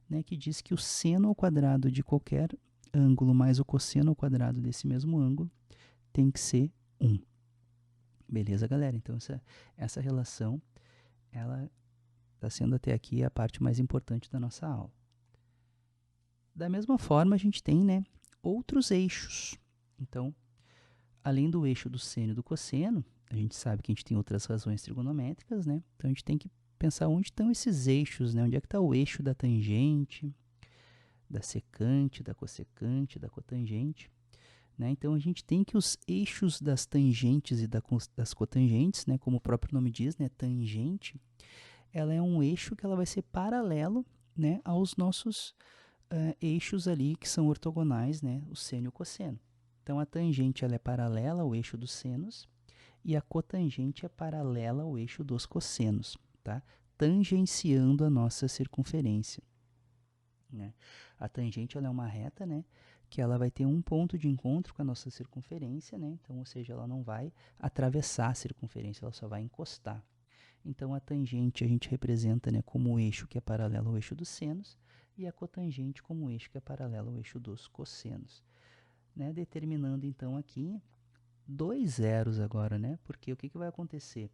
né, que diz que o seno ao quadrado de qualquer ângulo mais o cosseno ao quadrado desse mesmo ângulo tem que ser 1. Beleza, galera? Então, essa relação, ela está sendo até aqui a parte mais importante da nossa aula. Da mesma forma, a gente tem, né, outros eixos. Então, além do eixo do seno e do cosseno, a gente sabe que a gente tem outras razões trigonométricas, né? Então, a gente tem que pensar onde estão esses eixos, né? Onde é que está o eixo da tangente, da secante, da cossecante, da cotangente. Né? Então, a gente tem que os eixos das tangentes e das cotangentes, né, como o próprio nome diz, né, tangente, ela é um eixo que ela vai ser paralelo, né, aos nossos eixos ali que são ortogonais, né, o seno e o cosseno. Então, a tangente ela é paralela ao eixo dos senos e a cotangente é paralela ao eixo dos cossenos, tá? Tangenciando a nossa circunferência, né? A tangente ela é uma reta, né, que ela vai ter um ponto de encontro com a nossa circunferência, né? Então, ou seja, ela não vai atravessar a circunferência, ela só vai encostar. Então, a tangente a gente representa, né, como o eixo que é paralelo ao eixo dos senos e a cotangente como o eixo que é paralelo ao eixo dos cossenos, né? Determinando, então, aqui dois zeros agora, né? Porque o que vai acontecer?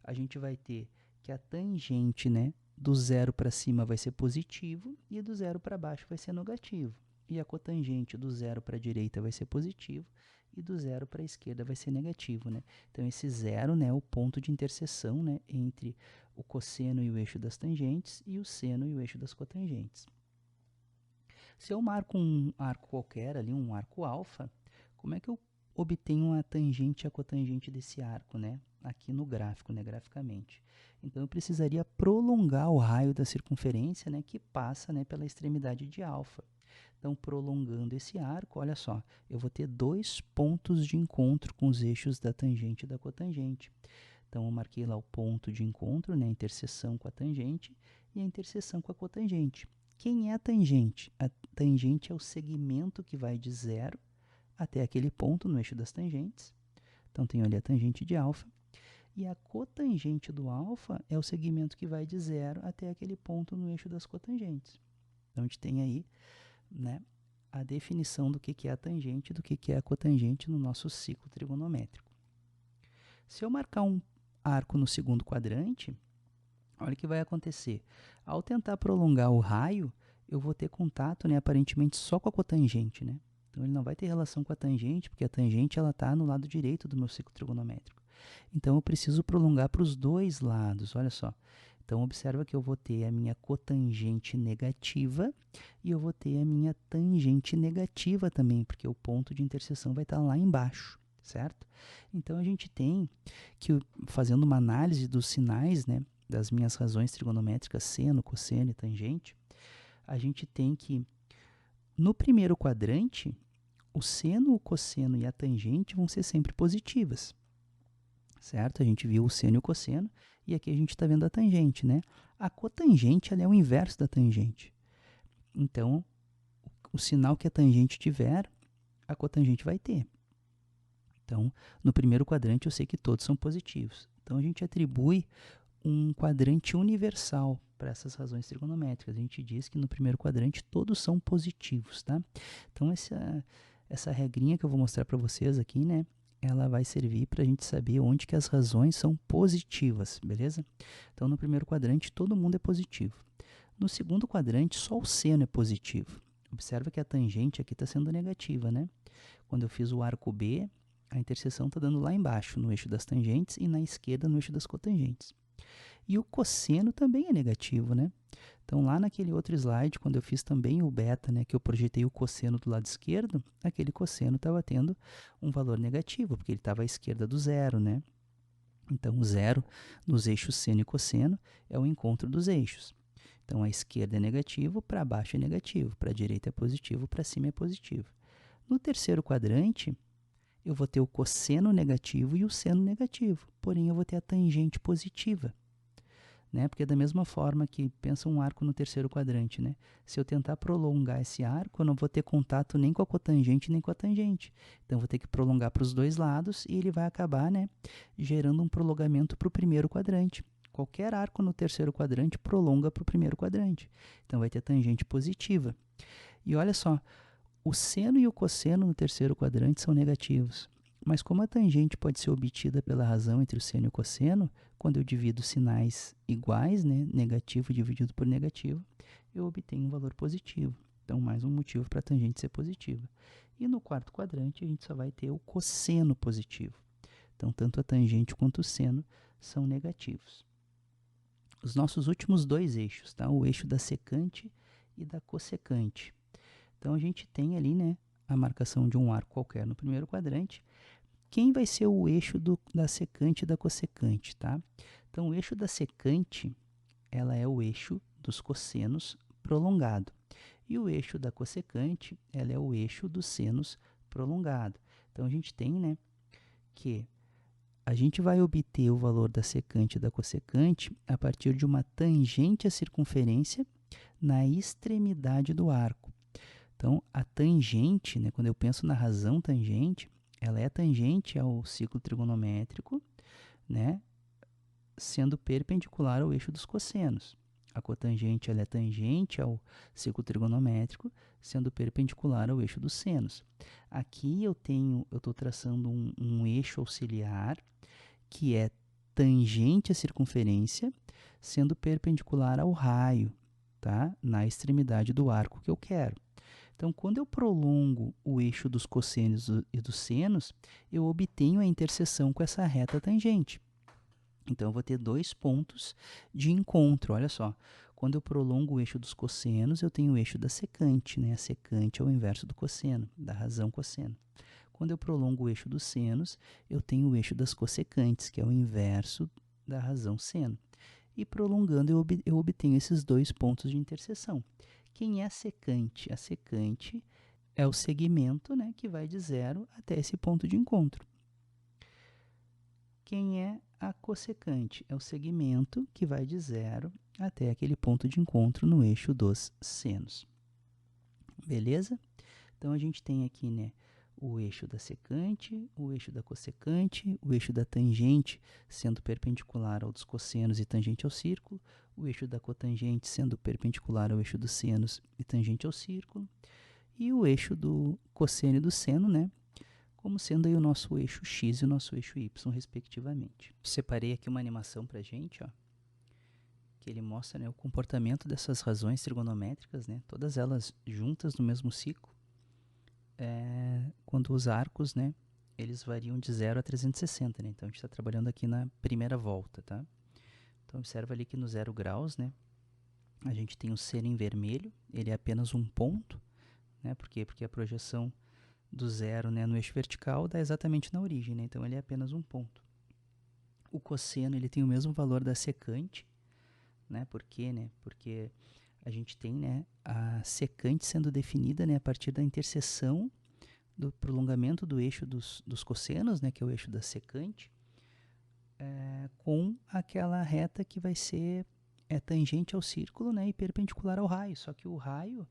A gente vai ter que a tangente, né, do zero para cima vai ser positivo e do zero para baixo vai ser negativo. E a cotangente do zero para a direita vai ser positivo e do zero para a esquerda vai ser negativo, né? Então, esse zero, né, é o ponto de interseção, né, entre o cosseno e o eixo das tangentes e o seno e o eixo das cotangentes. Se eu marco um arco qualquer ali, um arco alfa, como é que eu obtenho a tangente e a cotangente desse arco, né? Aqui no gráfico, né, graficamente. Então, eu precisaria prolongar o raio da circunferência, né, que passa, né, pela extremidade de alfa. Então, prolongando esse arco, olha só, eu vou ter dois pontos de encontro com os eixos da tangente e da cotangente. Então, eu marquei lá o ponto de encontro, né, a interseção com a tangente e a interseção com a cotangente. Quem é a tangente? A tangente é o segmento que vai de zero até aquele ponto no eixo das tangentes. Então, tenho ali a tangente de alfa. E a cotangente do alfa é o segmento que vai de zero até aquele ponto no eixo das cotangentes. Então, a gente tem aí, né, a definição do que é a tangente e do que é a cotangente no nosso ciclo trigonométrico. Se eu marcar um arco no segundo quadrante, olha o que vai acontecer. Ao tentar prolongar o raio, eu vou ter contato, né, aparentemente só com a cotangente, né? Então, ele não vai ter relação com a tangente, porque a tangente está no lado direito do meu ciclo trigonométrico. Então, eu preciso prolongar para os dois lados, olha só. Então, observa que eu vou ter a minha cotangente negativa e eu vou ter a minha tangente negativa também, porque o ponto de interseção vai estar lá embaixo, certo? Então, a gente tem que, fazendo uma análise dos sinais, né, das minhas razões trigonométricas, seno, cosseno e tangente, a gente tem que, no primeiro quadrante, o seno, o cosseno e a tangente vão ser sempre positivas, certo? A gente viu o seno e o cosseno, e aqui a gente está vendo a tangente, né? A cotangente ela é o inverso da tangente. Então, o sinal que a tangente tiver, a cotangente vai ter. Então, no primeiro quadrante eu sei que todos são positivos. Então, a gente atribui um quadrante universal para essas razões trigonométricas. A gente diz que no primeiro quadrante todos são positivos, tá? Então, essa regrinha que eu vou mostrar para vocês aqui, né, ela vai servir para a gente saber onde que as razões são positivas, beleza? Então, no primeiro quadrante, todo mundo é positivo. No segundo quadrante, só o seno é positivo. Observa que a tangente aqui está sendo negativa, né? Quando eu fiz o arco B, a interseção está dando lá embaixo, no eixo das tangentes, e na esquerda, no eixo das cotangentes. E o cosseno também é negativo, né? Então, lá naquele outro slide, quando eu fiz também o beta, né, que eu projetei o cosseno do lado esquerdo, aquele cosseno estava tendo um valor negativo, porque ele estava à esquerda do zero, né? Então, o zero nos eixos seno e cosseno é o encontro dos eixos. Então, a esquerda é negativo, para baixo é negativo, para a direita é positivo, para cima é positivo. No terceiro quadrante, eu vou ter o cosseno negativo e o seno negativo, porém eu vou ter a tangente positiva. Né? Porque da mesma forma que pensa um arco no terceiro quadrante, né? Se eu tentar prolongar esse arco, eu não vou ter contato nem com a cotangente nem com a tangente. Então, eu vou ter que prolongar para os dois lados e ele vai acabar, né, gerando um prolongamento para o primeiro quadrante. Qualquer arco no terceiro quadrante prolonga para o primeiro quadrante. Então, vai ter tangente positiva. E olha só, o seno e o cosseno no terceiro quadrante são negativos. Mas como a tangente pode ser obtida pela razão entre o seno e o cosseno, quando eu divido sinais iguais, né, negativo dividido por negativo, eu obtenho um valor positivo. Então, mais um motivo para a tangente ser positiva. E no quarto quadrante, a gente só vai ter o cosseno positivo. Então, tanto a tangente quanto o seno são negativos. Os nossos últimos dois eixos, tá? O eixo da secante e da cossecante. Então, a gente tem ali, né, a marcação de um arco qualquer no primeiro quadrante. Quem vai ser o eixo da secante e da cossecante, tá? Então, o eixo da secante, ela é o eixo dos cossenos prolongado. E o eixo da cossecante, ela é o eixo dos senos prolongado. Então, a gente tem, né, que a gente vai obter o valor da secante e da cossecante a partir de uma tangente à circunferência na extremidade do arco. Então, a tangente, né, quando eu penso na razão tangente, ela é tangente ao ciclo trigonométrico, né, sendo perpendicular ao eixo dos cossenos. A cotangente ela é tangente ao ciclo trigonométrico, sendo perpendicular ao eixo dos senos. Aqui eu estou traçando um eixo auxiliar que é tangente à circunferência, sendo perpendicular ao raio, tá? Na extremidade do arco que eu quero. Então, quando eu prolongo o eixo dos cossenos e dos senos, eu obtenho a interseção com essa reta tangente. Então, eu vou ter dois pontos de encontro, olha só. Quando eu prolongo o eixo dos cossenos, eu tenho o eixo da secante, né? A secante é o inverso do cosseno, da razão cosseno. Quando eu prolongo o eixo dos senos, eu tenho o eixo das cossecantes, que é o inverso da razão seno. E prolongando, eu obtenho esses dois pontos de interseção. Quem é a secante? A secante é o segmento, né, que vai de 0 até esse ponto de encontro. Quem é a cossecante? É o segmento que vai de 0 até aquele ponto de encontro no eixo dos senos. Beleza? Então, a gente tem aqui, né, o eixo da secante, o eixo da cossecante, o eixo da tangente sendo perpendicular ao dos cossenos e tangente ao círculo, o eixo da cotangente sendo perpendicular ao eixo dos senos e tangente ao círculo, e o eixo do cosseno e do seno, né, como sendo aí o nosso eixo x e o nosso eixo y, respectivamente. Separei aqui uma animação para a gente, ó, que ele mostra, né, o comportamento dessas razões trigonométricas, né, todas elas juntas no mesmo ciclo, quando os arcos, né, eles variam de 0 a 360, né? Então, a gente está trabalhando aqui na primeira volta, tá? Então, observa ali que no 0 graus, né, a gente tem o seno em vermelho, ele é apenas um ponto, né? Por quê? Porque a projeção do 0, né, no eixo vertical dá exatamente na origem, né? Então, ele é apenas um ponto. O cosseno, ele tem o mesmo valor da secante, né? Por quê, né? Porque a gente tem, né, a secante sendo definida, né, a partir da interseção do prolongamento do eixo dos cossenos, né, que é o eixo da secante, com aquela reta que vai ser tangente ao círculo, né, e perpendicular ao raio. Só que o raio,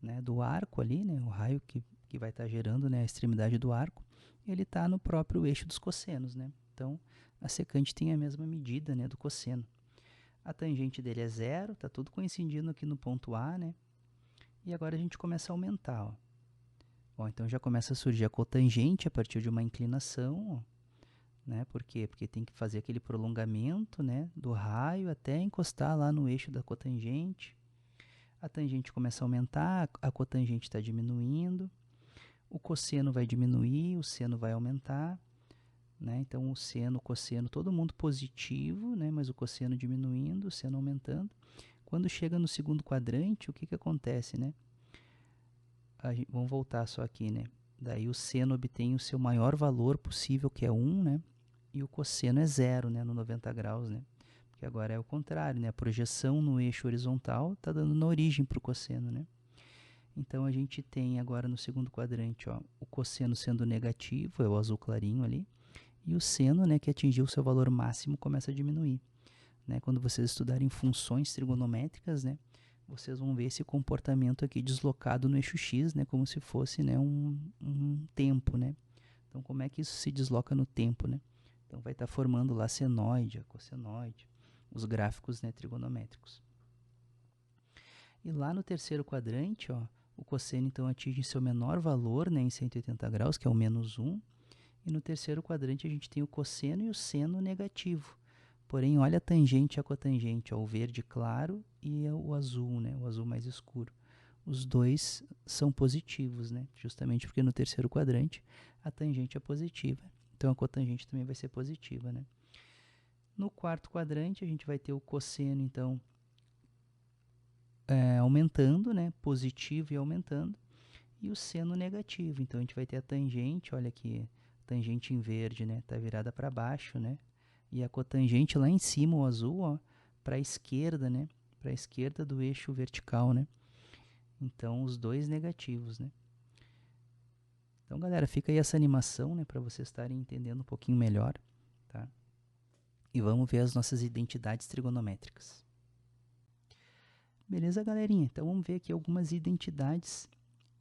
né, do arco ali, né, o raio que vai estar gerando, né, a extremidade do arco, ele está no próprio eixo dos cossenos, né? Então, a secante tem a mesma medida, né, do cosseno. A tangente dele é 0, está tudo coincidindo aqui no ponto A, né? E agora a gente começa a aumentar, ó. Bom, então já começa a surgir a cotangente a partir de uma inclinação, ó, né? Por quê? Porque tem que fazer aquele prolongamento, né, do raio até encostar lá no eixo da cotangente. A tangente começa a aumentar, a cotangente está diminuindo, o cosseno vai diminuir, o seno vai aumentar, né? Então, o seno, o cosseno, todo mundo positivo, né? Mas o cosseno diminuindo, o seno aumentando. Quando chega no segundo quadrante, o que acontece, né? Vamos voltar só aqui, né? Daí o seno obtém o seu maior valor possível, que é 1, né? E o cosseno é 0, né? No 90 graus, né? Porque agora é o contrário, né? A projeção no eixo horizontal está dando na origem para o cosseno, né? Então, a gente tem agora no segundo quadrante, ó, o cosseno sendo negativo, é o azul clarinho ali, e o seno, né, que atingiu o seu valor máximo, começa a diminuir, né? Quando vocês estudarem funções trigonométricas, né, vocês vão ver esse comportamento aqui deslocado no eixo x, né, como se fosse, né, um tempo, né? Então, como é que isso se desloca no tempo, né? Então, vai estar formando lá senoide, cossenoide, os gráficos, né, trigonométricos. E lá no terceiro quadrante, ó, o cosseno, então, atinge seu menor valor, né, em 180 graus, que é o menos 1. E no terceiro quadrante a gente tem o cosseno e o seno negativo. Porém, olha a tangente e a cotangente, ó, o verde claro e o azul, né, o azul mais escuro. Os dois são positivos, né, justamente porque no terceiro quadrante a tangente é positiva. Então, a cotangente também vai ser positiva, né. No quarto quadrante a gente vai ter o cosseno, então, aumentando, né, positivo e aumentando. E o seno negativo. Então, a gente vai ter a tangente, olha aqui, tangente em verde, né, tá virada para baixo, né? E a cotangente lá em cima, o azul, ó, para a esquerda, né? Para a esquerda do eixo vertical, né? Então, os dois negativos, né? Então, galera, fica aí essa animação, né, para vocês estarem entendendo um pouquinho melhor, tá? E vamos ver as nossas identidades trigonométricas. Beleza, galerinha? Então, vamos ver aqui algumas identidades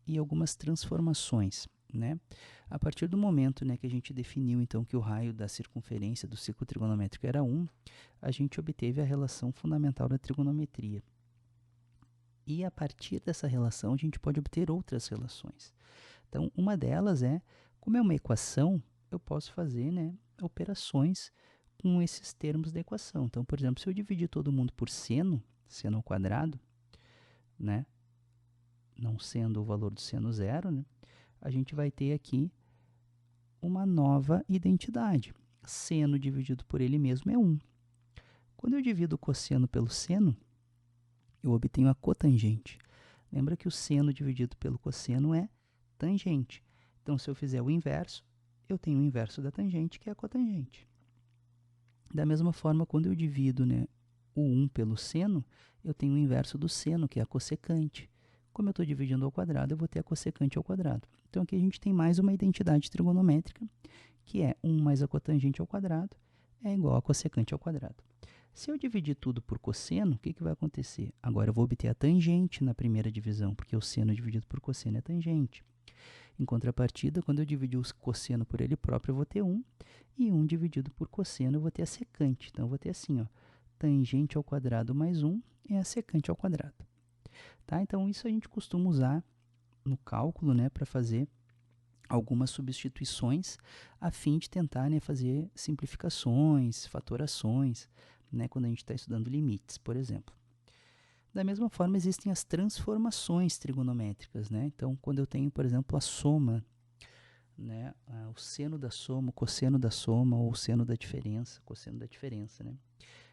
e algumas transformações, né? A partir do momento, né, que a gente definiu, então, que o raio da circunferência do círculo trigonométrico era 1, a gente obteve a relação fundamental da trigonometria. E a partir dessa relação, a gente pode obter outras relações. Então, uma delas é, como é uma equação, eu posso fazer, né, operações com esses termos da equação. Então, por exemplo, se eu dividir todo mundo por seno ao quadrado, né, não sendo o valor do seno zero, né, a gente vai ter aqui uma nova identidade. Seno dividido por ele mesmo é 1. Quando eu divido o cosseno pelo seno, eu obtenho a cotangente. Lembra que o seno dividido pelo cosseno é tangente. Então, se eu fizer o inverso, eu tenho o inverso da tangente, que é a cotangente. Da mesma forma, quando eu divido, né, o 1 pelo seno, eu tenho o inverso do seno, que é a cossecante. Como eu estou dividindo ao quadrado, eu vou ter a cossecante ao quadrado. Então, aqui a gente tem mais uma identidade trigonométrica, que é 1 mais a cotangente ao quadrado é igual a cossecante ao quadrado. Se eu dividir tudo por cosseno, o que vai acontecer? Agora eu vou obter a tangente na primeira divisão, porque o seno dividido por cosseno é tangente. Em contrapartida, quando eu dividir o cosseno por ele próprio, eu vou ter 1, e 1 dividido por cosseno, eu vou ter a secante. Então, eu vou ter assim, ó, tangente ao quadrado mais 1 é a secante ao quadrado. Tá? Então, isso a gente costuma usar no cálculo, né, para fazer algumas substituições, a fim de tentar, né, fazer simplificações, fatorações, né, quando a gente está estudando limites, por exemplo. Da mesma forma, existem as transformações trigonométricas, né? Então, quando eu tenho, por exemplo, a soma, né, o seno da soma, o cosseno da soma, ou o seno da diferença, cosseno da diferença, né?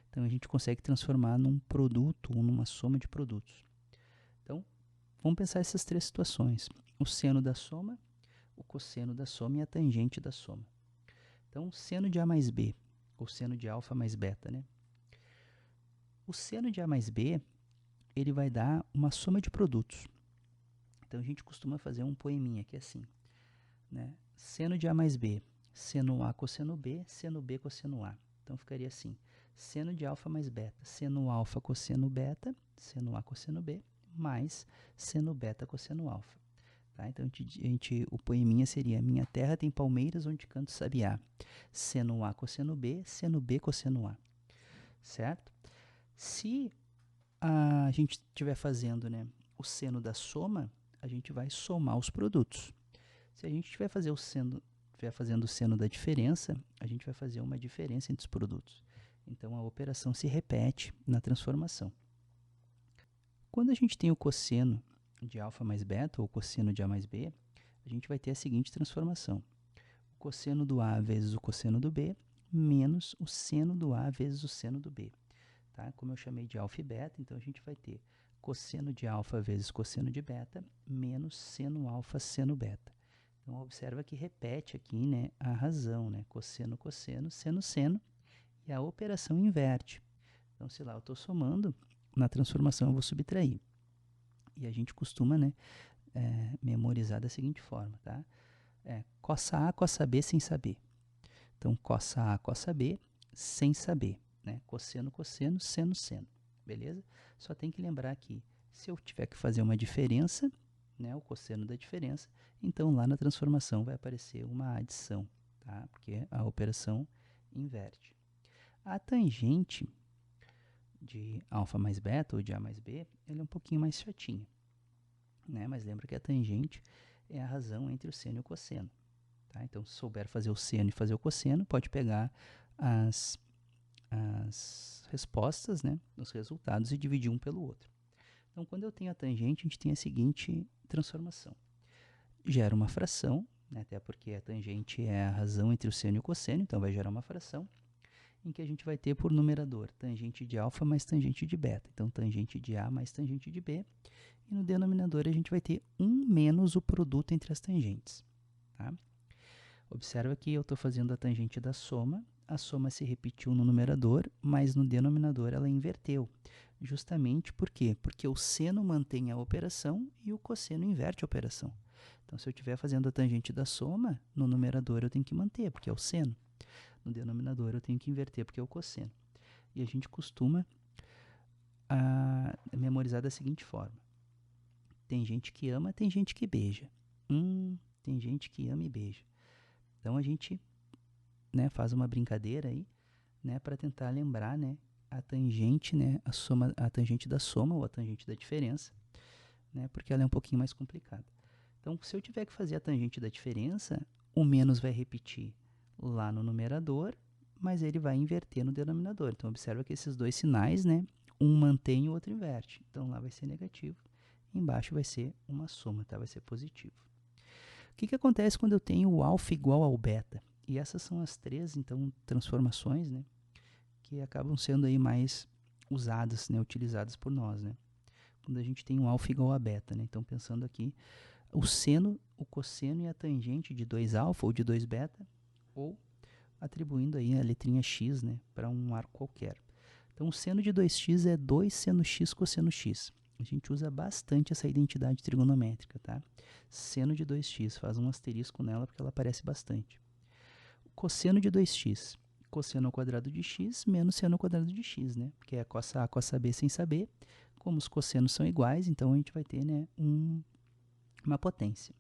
Então, a gente consegue transformar num produto ou numa soma de produtos. Então, vamos pensar essas três situações. O seno da soma, o cosseno da soma e a tangente da soma. Então, seno de A mais B, ou seno de alfa mais beta, né? O seno de A mais B, ele vai dar uma soma de produtos. Então, a gente costuma fazer um poeminha que é assim, né? Seno de A mais B, seno A cosseno B, seno B cosseno A. Então, ficaria assim, seno de alfa mais beta, seno alfa cosseno beta, seno A cosseno B, mais seno beta cosseno alfa. Tá? Então, o poeminha seria: minha terra tem palmeiras onde canto sabiá. Seno A cosseno B, seno B cosseno A. Certo? Se a gente estiver fazendo, né, o seno da soma, a gente vai somar os produtos. Se a gente estiver fazendo o seno da diferença, a gente vai fazer uma diferença entre os produtos. Então, a operação se repete na transformação. Quando a gente tem o cosseno de alfa mais beta, ou cosseno de A mais B, a gente vai ter a seguinte transformação. O cosseno do A vezes o cosseno do B, menos o seno do A vezes o seno do B. Tá? Como eu chamei de alfa e beta, então a gente vai ter cosseno de alfa vezes cosseno de beta, menos seno alfa seno beta. Então, observa que repete aqui, né, a razão, né? Cosseno, cosseno, seno, seno, e a operação inverte. Então, se lá eu estou somando, na transformação eu vou subtrair. E a gente costuma, né, memorizar da seguinte forma, tá? Cossa A, cossa B sem saber. Então, cossa A, cossa B sem saber, né? Cosseno, cosseno, seno, seno. Beleza? Só tem que lembrar que se eu tiver que fazer uma diferença, né, o cosseno da diferença, então lá na transformação vai aparecer uma adição, tá? Porque a operação inverte. A tangente de alfa mais beta ou de A mais B, ela é um pouquinho mais chatinha, né? Mas lembra que a tangente é a razão entre o seno e o cosseno. Tá? Então, se souber fazer o seno e fazer o cosseno, pode pegar as respostas, né, os resultados, e dividir um pelo outro. Então, quando eu tenho a tangente, a gente tem a seguinte transformação. Gera uma fração, né, até porque a tangente é a razão entre o seno e o cosseno, então vai gerar uma fração, em que a gente vai ter por numerador tangente de alfa mais tangente de beta. Então, tangente de A mais tangente de B. E no denominador a gente vai ter 1 menos o produto entre as tangentes. Tá? Observa que eu estou fazendo a tangente da soma. A soma se repetiu no numerador, mas no denominador ela inverteu. Justamente por quê? Porque o seno mantém a operação e o cosseno inverte a operação. Então, se eu estiver fazendo a tangente da soma, no numerador eu tenho que manter, porque é o seno. No denominador eu tenho que inverter, porque é o cosseno. E a gente costuma memorizar da seguinte forma. Tem gente que ama, tem gente que beija. Tem gente que ama e beija. Então, a gente, né, faz uma brincadeira aí, né, para tentar lembrar, né, a tangente, né, a tangente da soma ou a tangente da diferença, né, porque ela é um pouquinho mais complicada. Então, se eu tiver que fazer a tangente da diferença, o menos vai repetir lá no numerador, mas ele vai inverter no denominador. Então, observa que esses dois sinais, né, um mantém e o outro inverte. Então, lá vai ser negativo, embaixo vai ser uma soma, tá? Vai ser positivo. O que acontece quando eu tenho o alfa igual ao beta? E essas são as três, então, transformações, né, que acabam sendo aí mais usadas, né, utilizadas por nós, né? Quando a gente tem um alfa igual a beta, né? Então, pensando aqui, o seno, o cosseno e a tangente de 2 alfa ou de 2 beta, ou atribuindo aí a letrinha x, né, para um arco qualquer. Então, o seno de 2x é 2 seno x cosseno x. A gente usa bastante essa identidade trigonométrica, tá? Seno de 2x, faz um asterisco nela porque ela aparece bastante. O cosseno de 2x, cosseno ao quadrado de x menos seno ao quadrado de x, né? Porque é cossa A, cossa B sem saber. Como os cossenos são iguais, então a gente vai ter, né, uma potência.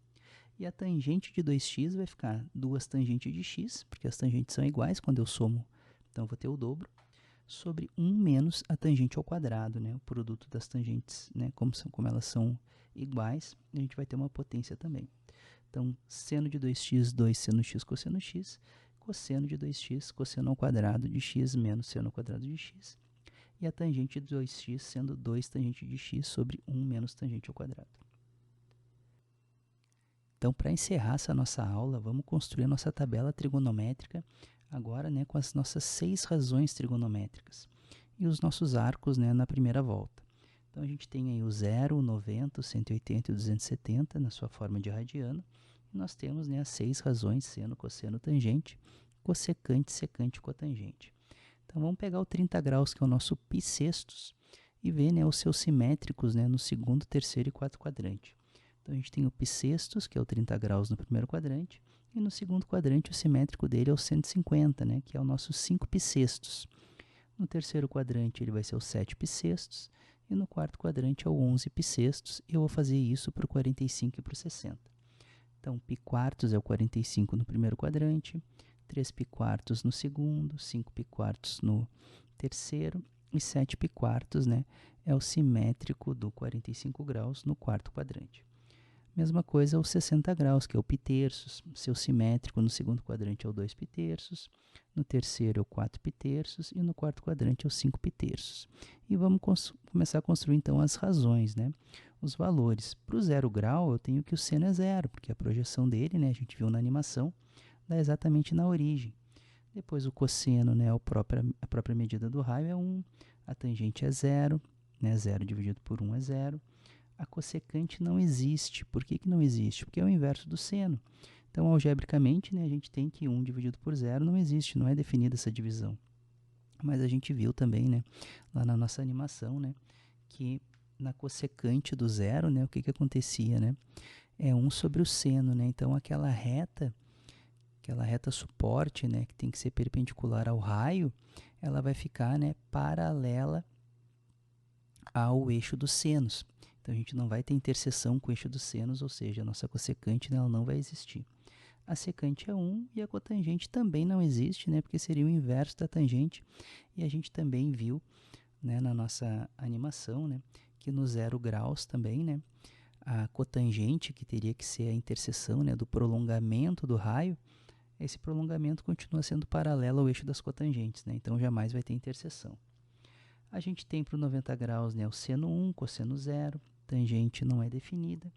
E a tangente de 2x vai ficar 2 tangentes de x, porque as tangentes são iguais quando eu somo, então eu vou ter o dobro, sobre 1 menos a tangente ao quadrado, né, o produto das tangentes, né, como elas são iguais, a gente vai ter uma potência também. Então, seno de 2x, 2 seno x cosseno x, cosseno de 2x, cosseno ao quadrado de x menos seno ao quadrado de x, e a tangente de 2x sendo 2 tangente de x sobre 1 menos tangente ao quadrado. Então, para encerrar essa nossa aula, vamos construir a nossa tabela trigonométrica agora, né, com as nossas 6 razões trigonométricas e os nossos arcos, né, na primeira volta. Então, a gente tem aí o 0, o 90, o 180 e o 270 na sua forma de radiano. E nós temos, né, as 6 razões, seno, cosseno, tangente, cossecante, secante e cotangente. Então, vamos pegar o 30 graus, que é o nosso π sextos, e ver, né, os seus simétricos, né, no segundo, terceiro e quarto quadrante. Então, a gente tem o π sextos, que é o 30 graus no primeiro quadrante, e no segundo quadrante o simétrico dele é o 150, né, que é o nosso 5 π sextos. No terceiro quadrante ele vai ser o 7 π sextos, e no quarto quadrante é o 11 π sextos, e eu vou fazer isso para o 45 e para o 60. Então, π quartos é o 45 no primeiro quadrante, 3 π quartos no segundo, 5 π quartos no terceiro, e 7 π quartos, né, é o simétrico do 45 graus no quarto quadrante. Mesma coisa os 60 graus, que é o π terços. Seu simétrico no segundo quadrante é o 2 π terços, no terceiro é o 4 π terços e no quarto quadrante é o 5 π terços. E vamos começar a construir então as razões, né? Os valores. Para o 0 grau eu tenho que o seno é zero, porque a projeção dele, né, a gente viu na animação, dá exatamente na origem. Depois o cosseno, né, a própria medida do raio é 1, a tangente é zero, né, 0 dividido por 1 é zero. A cossecante não existe. Por que não existe? Porque é o inverso do seno. Então, algebricamente, né, a gente tem que 1 dividido por 0 não existe, não é definida essa divisão. Mas a gente viu também, né, lá na nossa animação, né, que na cossecante do zero, né, o que acontecia, né? É 1 sobre o seno, né? Então, aquela reta suporte, né, que tem que ser perpendicular ao raio, ela vai ficar, né, paralela ao eixo dos senos. Então, a gente não vai ter interseção com o eixo dos senos, ou seja, a nossa cossecante, né, ela não vai existir. A secante é 1 e a cotangente também não existe, né, porque seria o inverso da tangente. E a gente também viu, né, na nossa animação, né, que no 0 graus também, né, a cotangente, que teria que ser a interseção, né, do prolongamento do raio, esse prolongamento continua sendo paralelo ao eixo das cotangentes, né, então jamais vai ter interseção. A gente tem para o 90 graus, né, o seno 1, cosseno 0, tangente não é definida,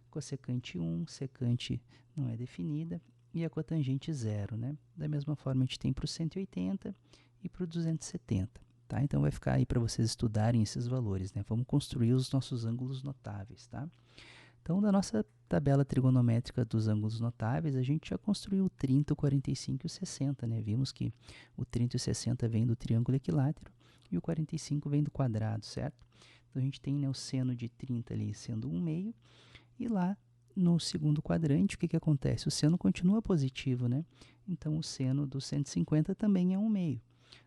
cossecante 1, secante não é definida, e a cotangente 0, né? Da mesma forma, a gente tem para o 180 e para o 270, tá? Então, vai ficar aí para vocês estudarem esses valores, né? Vamos construir os nossos ângulos notáveis, tá? Então, da nossa tabela trigonométrica dos ângulos notáveis, a gente já construiu o 30, o 45 e o 60, né? Vimos que o 30 e o 60 vêm do triângulo equilátero e o 45 vem do quadrado, certo? Então, a gente tem, né, o seno de 30 ali sendo 1 meio, e lá no segundo quadrante, o que acontece? O seno continua positivo, né? Então, o seno do 150 também é 1/2.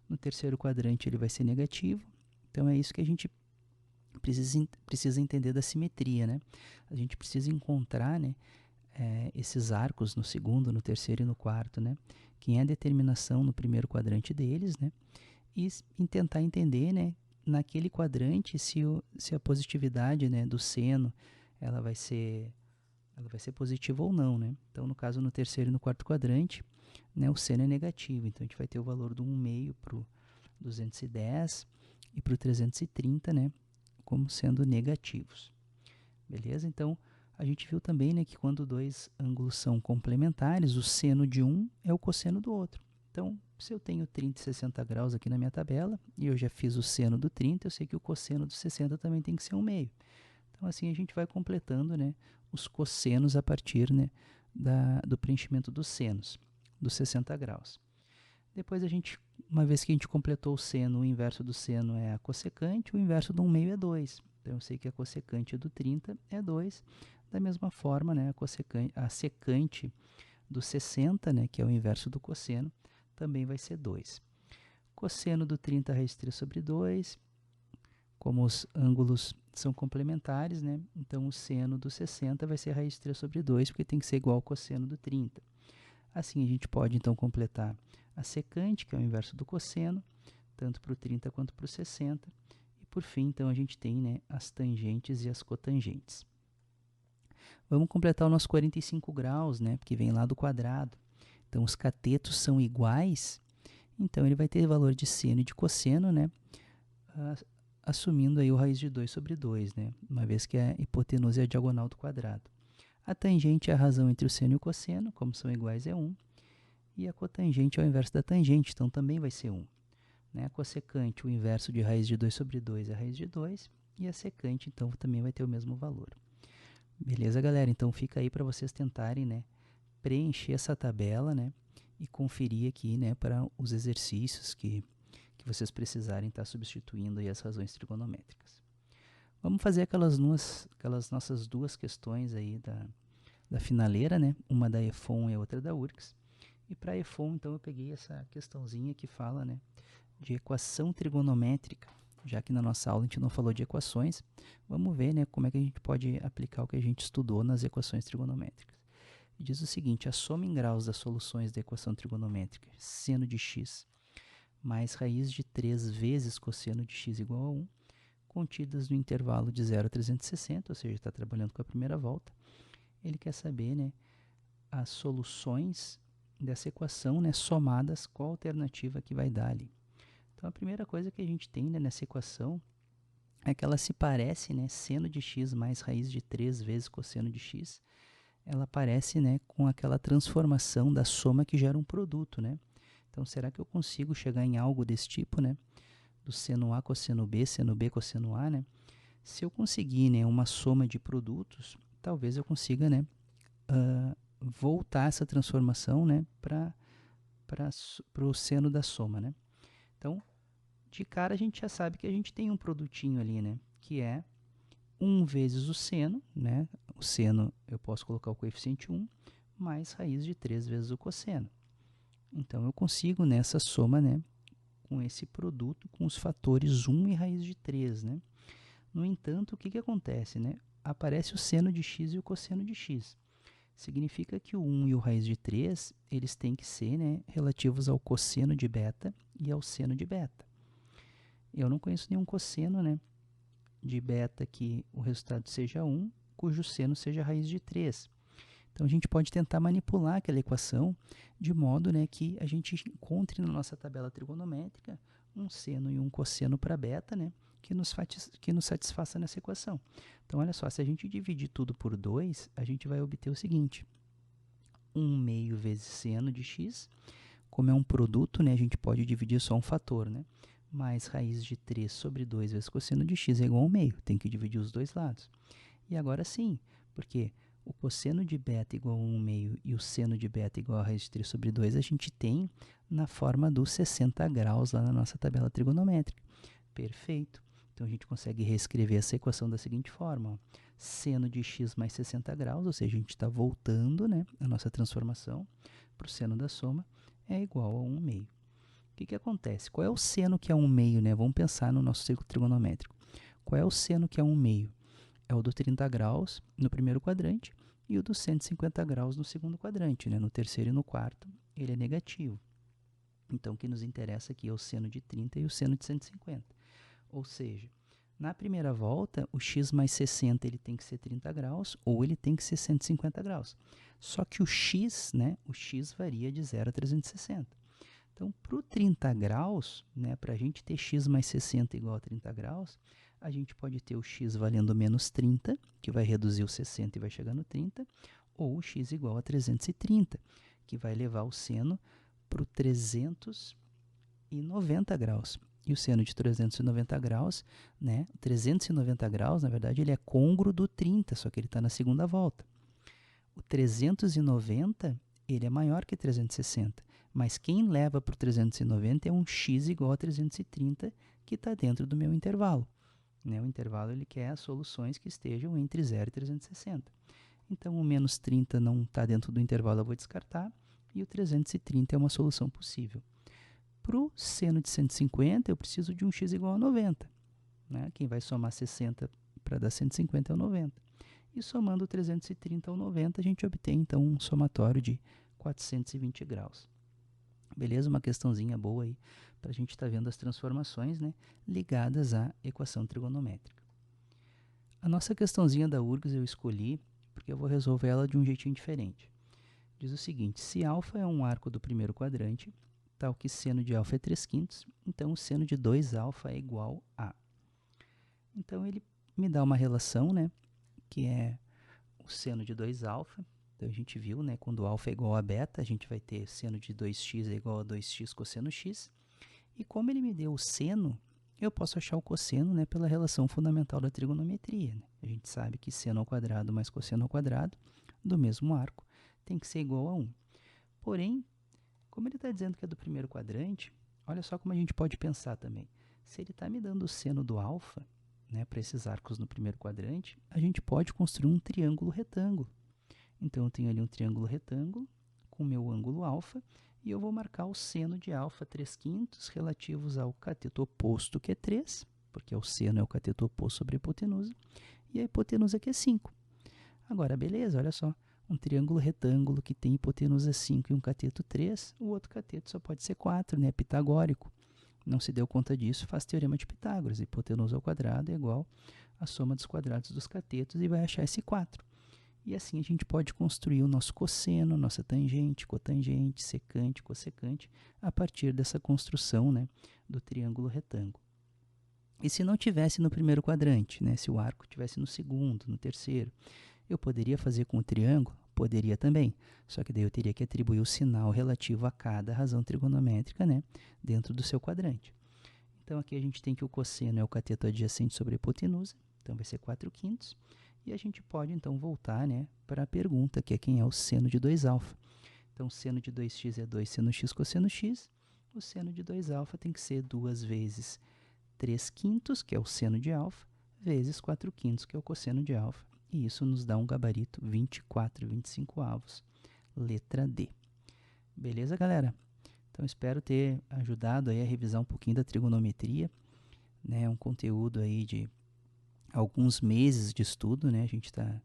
No terceiro quadrante, ele vai ser negativo. Então, é isso que a gente precisa entender da simetria, né? A gente precisa encontrar, né, esses arcos no segundo, no terceiro e no quarto, né? Quem é a determinação no primeiro quadrante deles, né? E tentar entender, né, naquele quadrante se a positividade, né, do seno ela vai ser positiva ou não, né? Então, no caso, no terceiro e no quarto quadrante, né, o seno é negativo. Então, a gente vai ter o valor do 1/2 para o 210 e para o 330, né, como sendo negativos. Beleza? Então, a gente viu também, né, que quando dois ângulos são complementares, o seno de um é o cosseno do outro. Então, se eu tenho 30 e 60 graus aqui na minha tabela, e eu já fiz o seno do 30, eu sei que o cosseno do 60 também tem que ser 1/2. Então, assim, a gente vai completando, né, os cossenos a partir, né, do preenchimento dos senos, dos 60 graus. Depois, uma vez que a gente completou o seno, o inverso do seno é a cossecante, o inverso do 1/2 é 2. Então, eu sei que a cossecante do 30 é 2. Da mesma forma, né, a secante do 60, né, que é o inverso do cosseno, também vai ser 2. Cosseno do 30, raiz 3 sobre 2. Como os ângulos são complementares, né, então o seno do 60 vai ser raiz 3 sobre 2, porque tem que ser igual ao cosseno do 30. Assim, a gente pode, então, completar a secante, que é o inverso do cosseno, tanto para o 30 quanto para o 60. E, por fim, então, a gente tem, né, as tangentes e as cotangentes. Vamos completar o nosso 45 graus, né, porque vem lá do quadrado. Então, os catetos são iguais, então ele vai ter valor de seno e de cosseno, né, assumindo aí o raiz de 2 sobre 2, né, uma vez que a hipotenusa é a diagonal do quadrado. A tangente é a razão entre o seno e o cosseno, como são iguais é 1. E a cotangente é o inverso da tangente, então também vai ser 1. Né? A cossecante, o inverso de raiz de 2 sobre 2 é raiz de 2. E a secante, então, também vai ter o mesmo valor. Beleza, galera? Então, fica aí para vocês tentarem, né, preencher essa tabela, né, e conferir aqui, né, para os exercícios que vocês precisarem estar substituindo aí as razões trigonométricas. Vamos fazer aquelas nossas duas questões aí da finaleira, né? Uma da EFON e a outra da URCS. E para EFON, então, eu peguei essa questãozinha que fala, né, de equação trigonométrica. Já que na nossa aula a gente não falou de equações, vamos ver, né, como é que a gente pode aplicar o que a gente estudou nas equações trigonométricas. Diz o seguinte: a soma em graus das soluções da equação trigonométrica seno de x mais raiz de 3 vezes cosseno de x igual a 1, contidas no intervalo de 0 a 360, ou seja, está trabalhando com a primeira volta. Ele quer saber, né, as soluções dessa equação, né, somadas, qual alternativa que vai dar ali. Então, a primeira coisa que a gente tem, né, nessa equação é que ela se parece, né, seno de x mais raiz de 3 vezes cosseno de x, ela parece, né, com aquela transformação da soma que gera um produto, né? Então, será que eu consigo chegar em algo desse tipo, né? Do seno A cosseno B cosseno A, né? Se eu conseguir, né, uma soma de produtos, talvez eu consiga, né, voltar essa transformação, né, para o seno da soma, né? Então, de cara a gente já sabe que a gente tem um produtinho ali, né, que é 1 vezes o seno, né? O seno eu posso colocar o coeficiente 1, mais raiz de 3 vezes o cosseno. Então, eu consigo nessa soma, né, com esse produto, com os fatores 1 e raiz de 3, né? No entanto, o que acontece, né? Aparece o seno de x e o cosseno de x. Significa que o 1 e o raiz de 3, eles têm que ser, né, relativos ao cosseno de beta e ao seno de beta. Eu não conheço nenhum cosseno, né, de beta que o resultado seja 1, cujo seno seja raiz de 3. Então, a gente pode tentar manipular aquela equação de modo, né, que a gente encontre na nossa tabela trigonométrica um seno e um cosseno para beta, né, que nos satisfaça nessa equação. Então, olha só, se a gente dividir tudo por 2, a gente vai obter o seguinte: 1/2 vezes seno de x, como é um produto, né, a gente pode dividir só um fator, né, mais raiz de 3 sobre 2 vezes cosseno de x é igual a 1/2, tem que dividir os dois lados. E agora sim, porque o cosseno de beta igual a 1/2 e o seno de beta igual a raiz de 3 sobre 2, a gente tem na forma dos 60 graus lá na nossa tabela trigonométrica. Perfeito. Então, a gente consegue reescrever essa equação da seguinte forma, ó. Seno de x mais 60 graus, ou seja, a gente está voltando, né, a nossa transformação para o seno da soma, é igual a 1/2. O que acontece? Qual é o seno que é 1/2, né? Vamos pensar no nosso círculo trigonométrico. Qual é o seno que é 1/2? É o do 30 graus no primeiro quadrante e o do 150 graus no segundo quadrante, né? No terceiro e no quarto, ele é negativo. Então, o que nos interessa aqui é o seno de 30 e o seno de 150. Ou seja, na primeira volta, o x mais 60 ele tem que ser 30 graus ou ele tem que ser 150 graus. Só que o x, né? O x varia de 0 a 360. Então, para o 30 graus, né, para a gente ter x mais 60 igual a 30 graus, a gente pode ter o x valendo menos 30, que vai reduzir o 60 e vai chegar no 30, ou o x igual a 330, que vai levar o seno para o 390 graus. E o seno de 390 graus, né, 390 graus, na verdade, ele é côngruo do 30, só que ele está na segunda volta. O 390, ele é maior que 360. Mas quem leva para o 390 é um x igual a 330, que está dentro do meu intervalo. Né? O intervalo ele quer as soluções que estejam entre 0 e 360. Então, o menos 30 não está dentro do intervalo, eu vou descartar. E o 330 é uma solução possível. Para o seno de 150, eu preciso de um x igual a 90. Né? Quem vai somar 60 para dar 150 é o 90. E somando o 330 ao 90, a gente obtém, então, um somatório de 420 graus. Beleza? Uma questãozinha boa aí para a gente estar vendo as transformações, né, ligadas à equação trigonométrica. A nossa questãozinha da URGS eu escolhi porque eu vou resolver ela de um jeitinho diferente. Diz o seguinte, se α é um arco do primeiro quadrante, tal que seno de α é 3/5, então o seno de 2α é igual a. Então, ele me dá uma relação, né, que é o seno de 2α. Então, a gente viu, né, quando α é igual a beta, a gente vai ter seno de 2x é igual a 2x cosseno x. E como ele me deu o seno, eu posso achar o cosseno, né, pela relação fundamental da trigonometria. Né? A gente sabe que seno ao quadrado mais cosseno ao quadrado do mesmo arco tem que ser igual a 1. Porém, como ele está dizendo que é do primeiro quadrante, olha só como a gente pode pensar também. Se ele está me dando o seno do alfa, né, para esses arcos no primeiro quadrante, a gente pode construir um triângulo retângulo. Então, eu tenho ali um triângulo retângulo com o meu ângulo alfa e eu vou marcar o seno de alfa 3/5 relativos ao cateto oposto, que é 3, porque o seno é o cateto oposto sobre a hipotenusa, e a hipotenusa que é 5. Agora, beleza, olha só, um triângulo retângulo que tem hipotenusa 5 e um cateto 3, o outro cateto só pode ser 4, né? É pitagórico. Não se deu conta disso, faz teorema de Pitágoras. Hipotenusa ao quadrado é igual à soma dos quadrados dos catetos e vai achar esse 4. E assim a gente pode construir o nosso cosseno, nossa tangente, cotangente, secante, cossecante, a partir dessa construção, né, do triângulo retângulo. E se não tivesse no primeiro quadrante, né, se o arco tivesse no segundo, no terceiro, eu poderia fazer com o triângulo? Poderia também, só que daí eu teria que atribuir o sinal relativo a cada razão trigonométrica, né, dentro do seu quadrante. Então, aqui a gente tem que o cosseno é o cateto adjacente sobre a hipotenusa, então vai ser 4/5. E a gente pode, então, voltar, né, para a pergunta, que é quem é o seno de 2α. Então, o seno de 2x é 2 seno x cosseno x. O seno de 2α tem que ser 2 vezes 3/5, que é o seno de α, vezes 4/5, que é o cosseno de α. E isso nos dá um gabarito 24/25, letra D. Beleza, galera? Então, espero ter ajudado aí a revisar um pouquinho da trigonometria, né? Um conteúdo aí de alguns meses de estudo, né? A gente está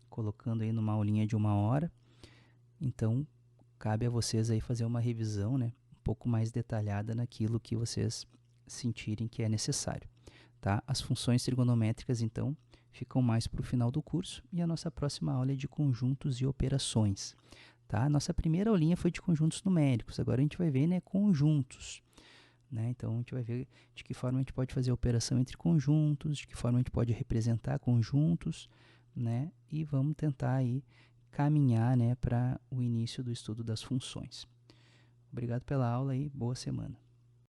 colocando aí numa aulinha de 1 hora. Então, cabe a vocês aí fazer uma revisão, né? Um pouco mais detalhada naquilo que vocês sentirem que é necessário, tá? As funções trigonométricas, então, ficam mais para o final do curso. E a nossa próxima aula é de conjuntos e operações, tá? Nossa primeira aulinha foi de conjuntos numéricos. Agora a gente vai ver, né, conjuntos. Né? Então, a gente vai ver de que forma a gente pode fazer a operação entre conjuntos, de que forma a gente pode representar conjuntos, né? E vamos tentar aí caminhar, né, para o início do estudo das funções. Obrigado pela aula e boa semana.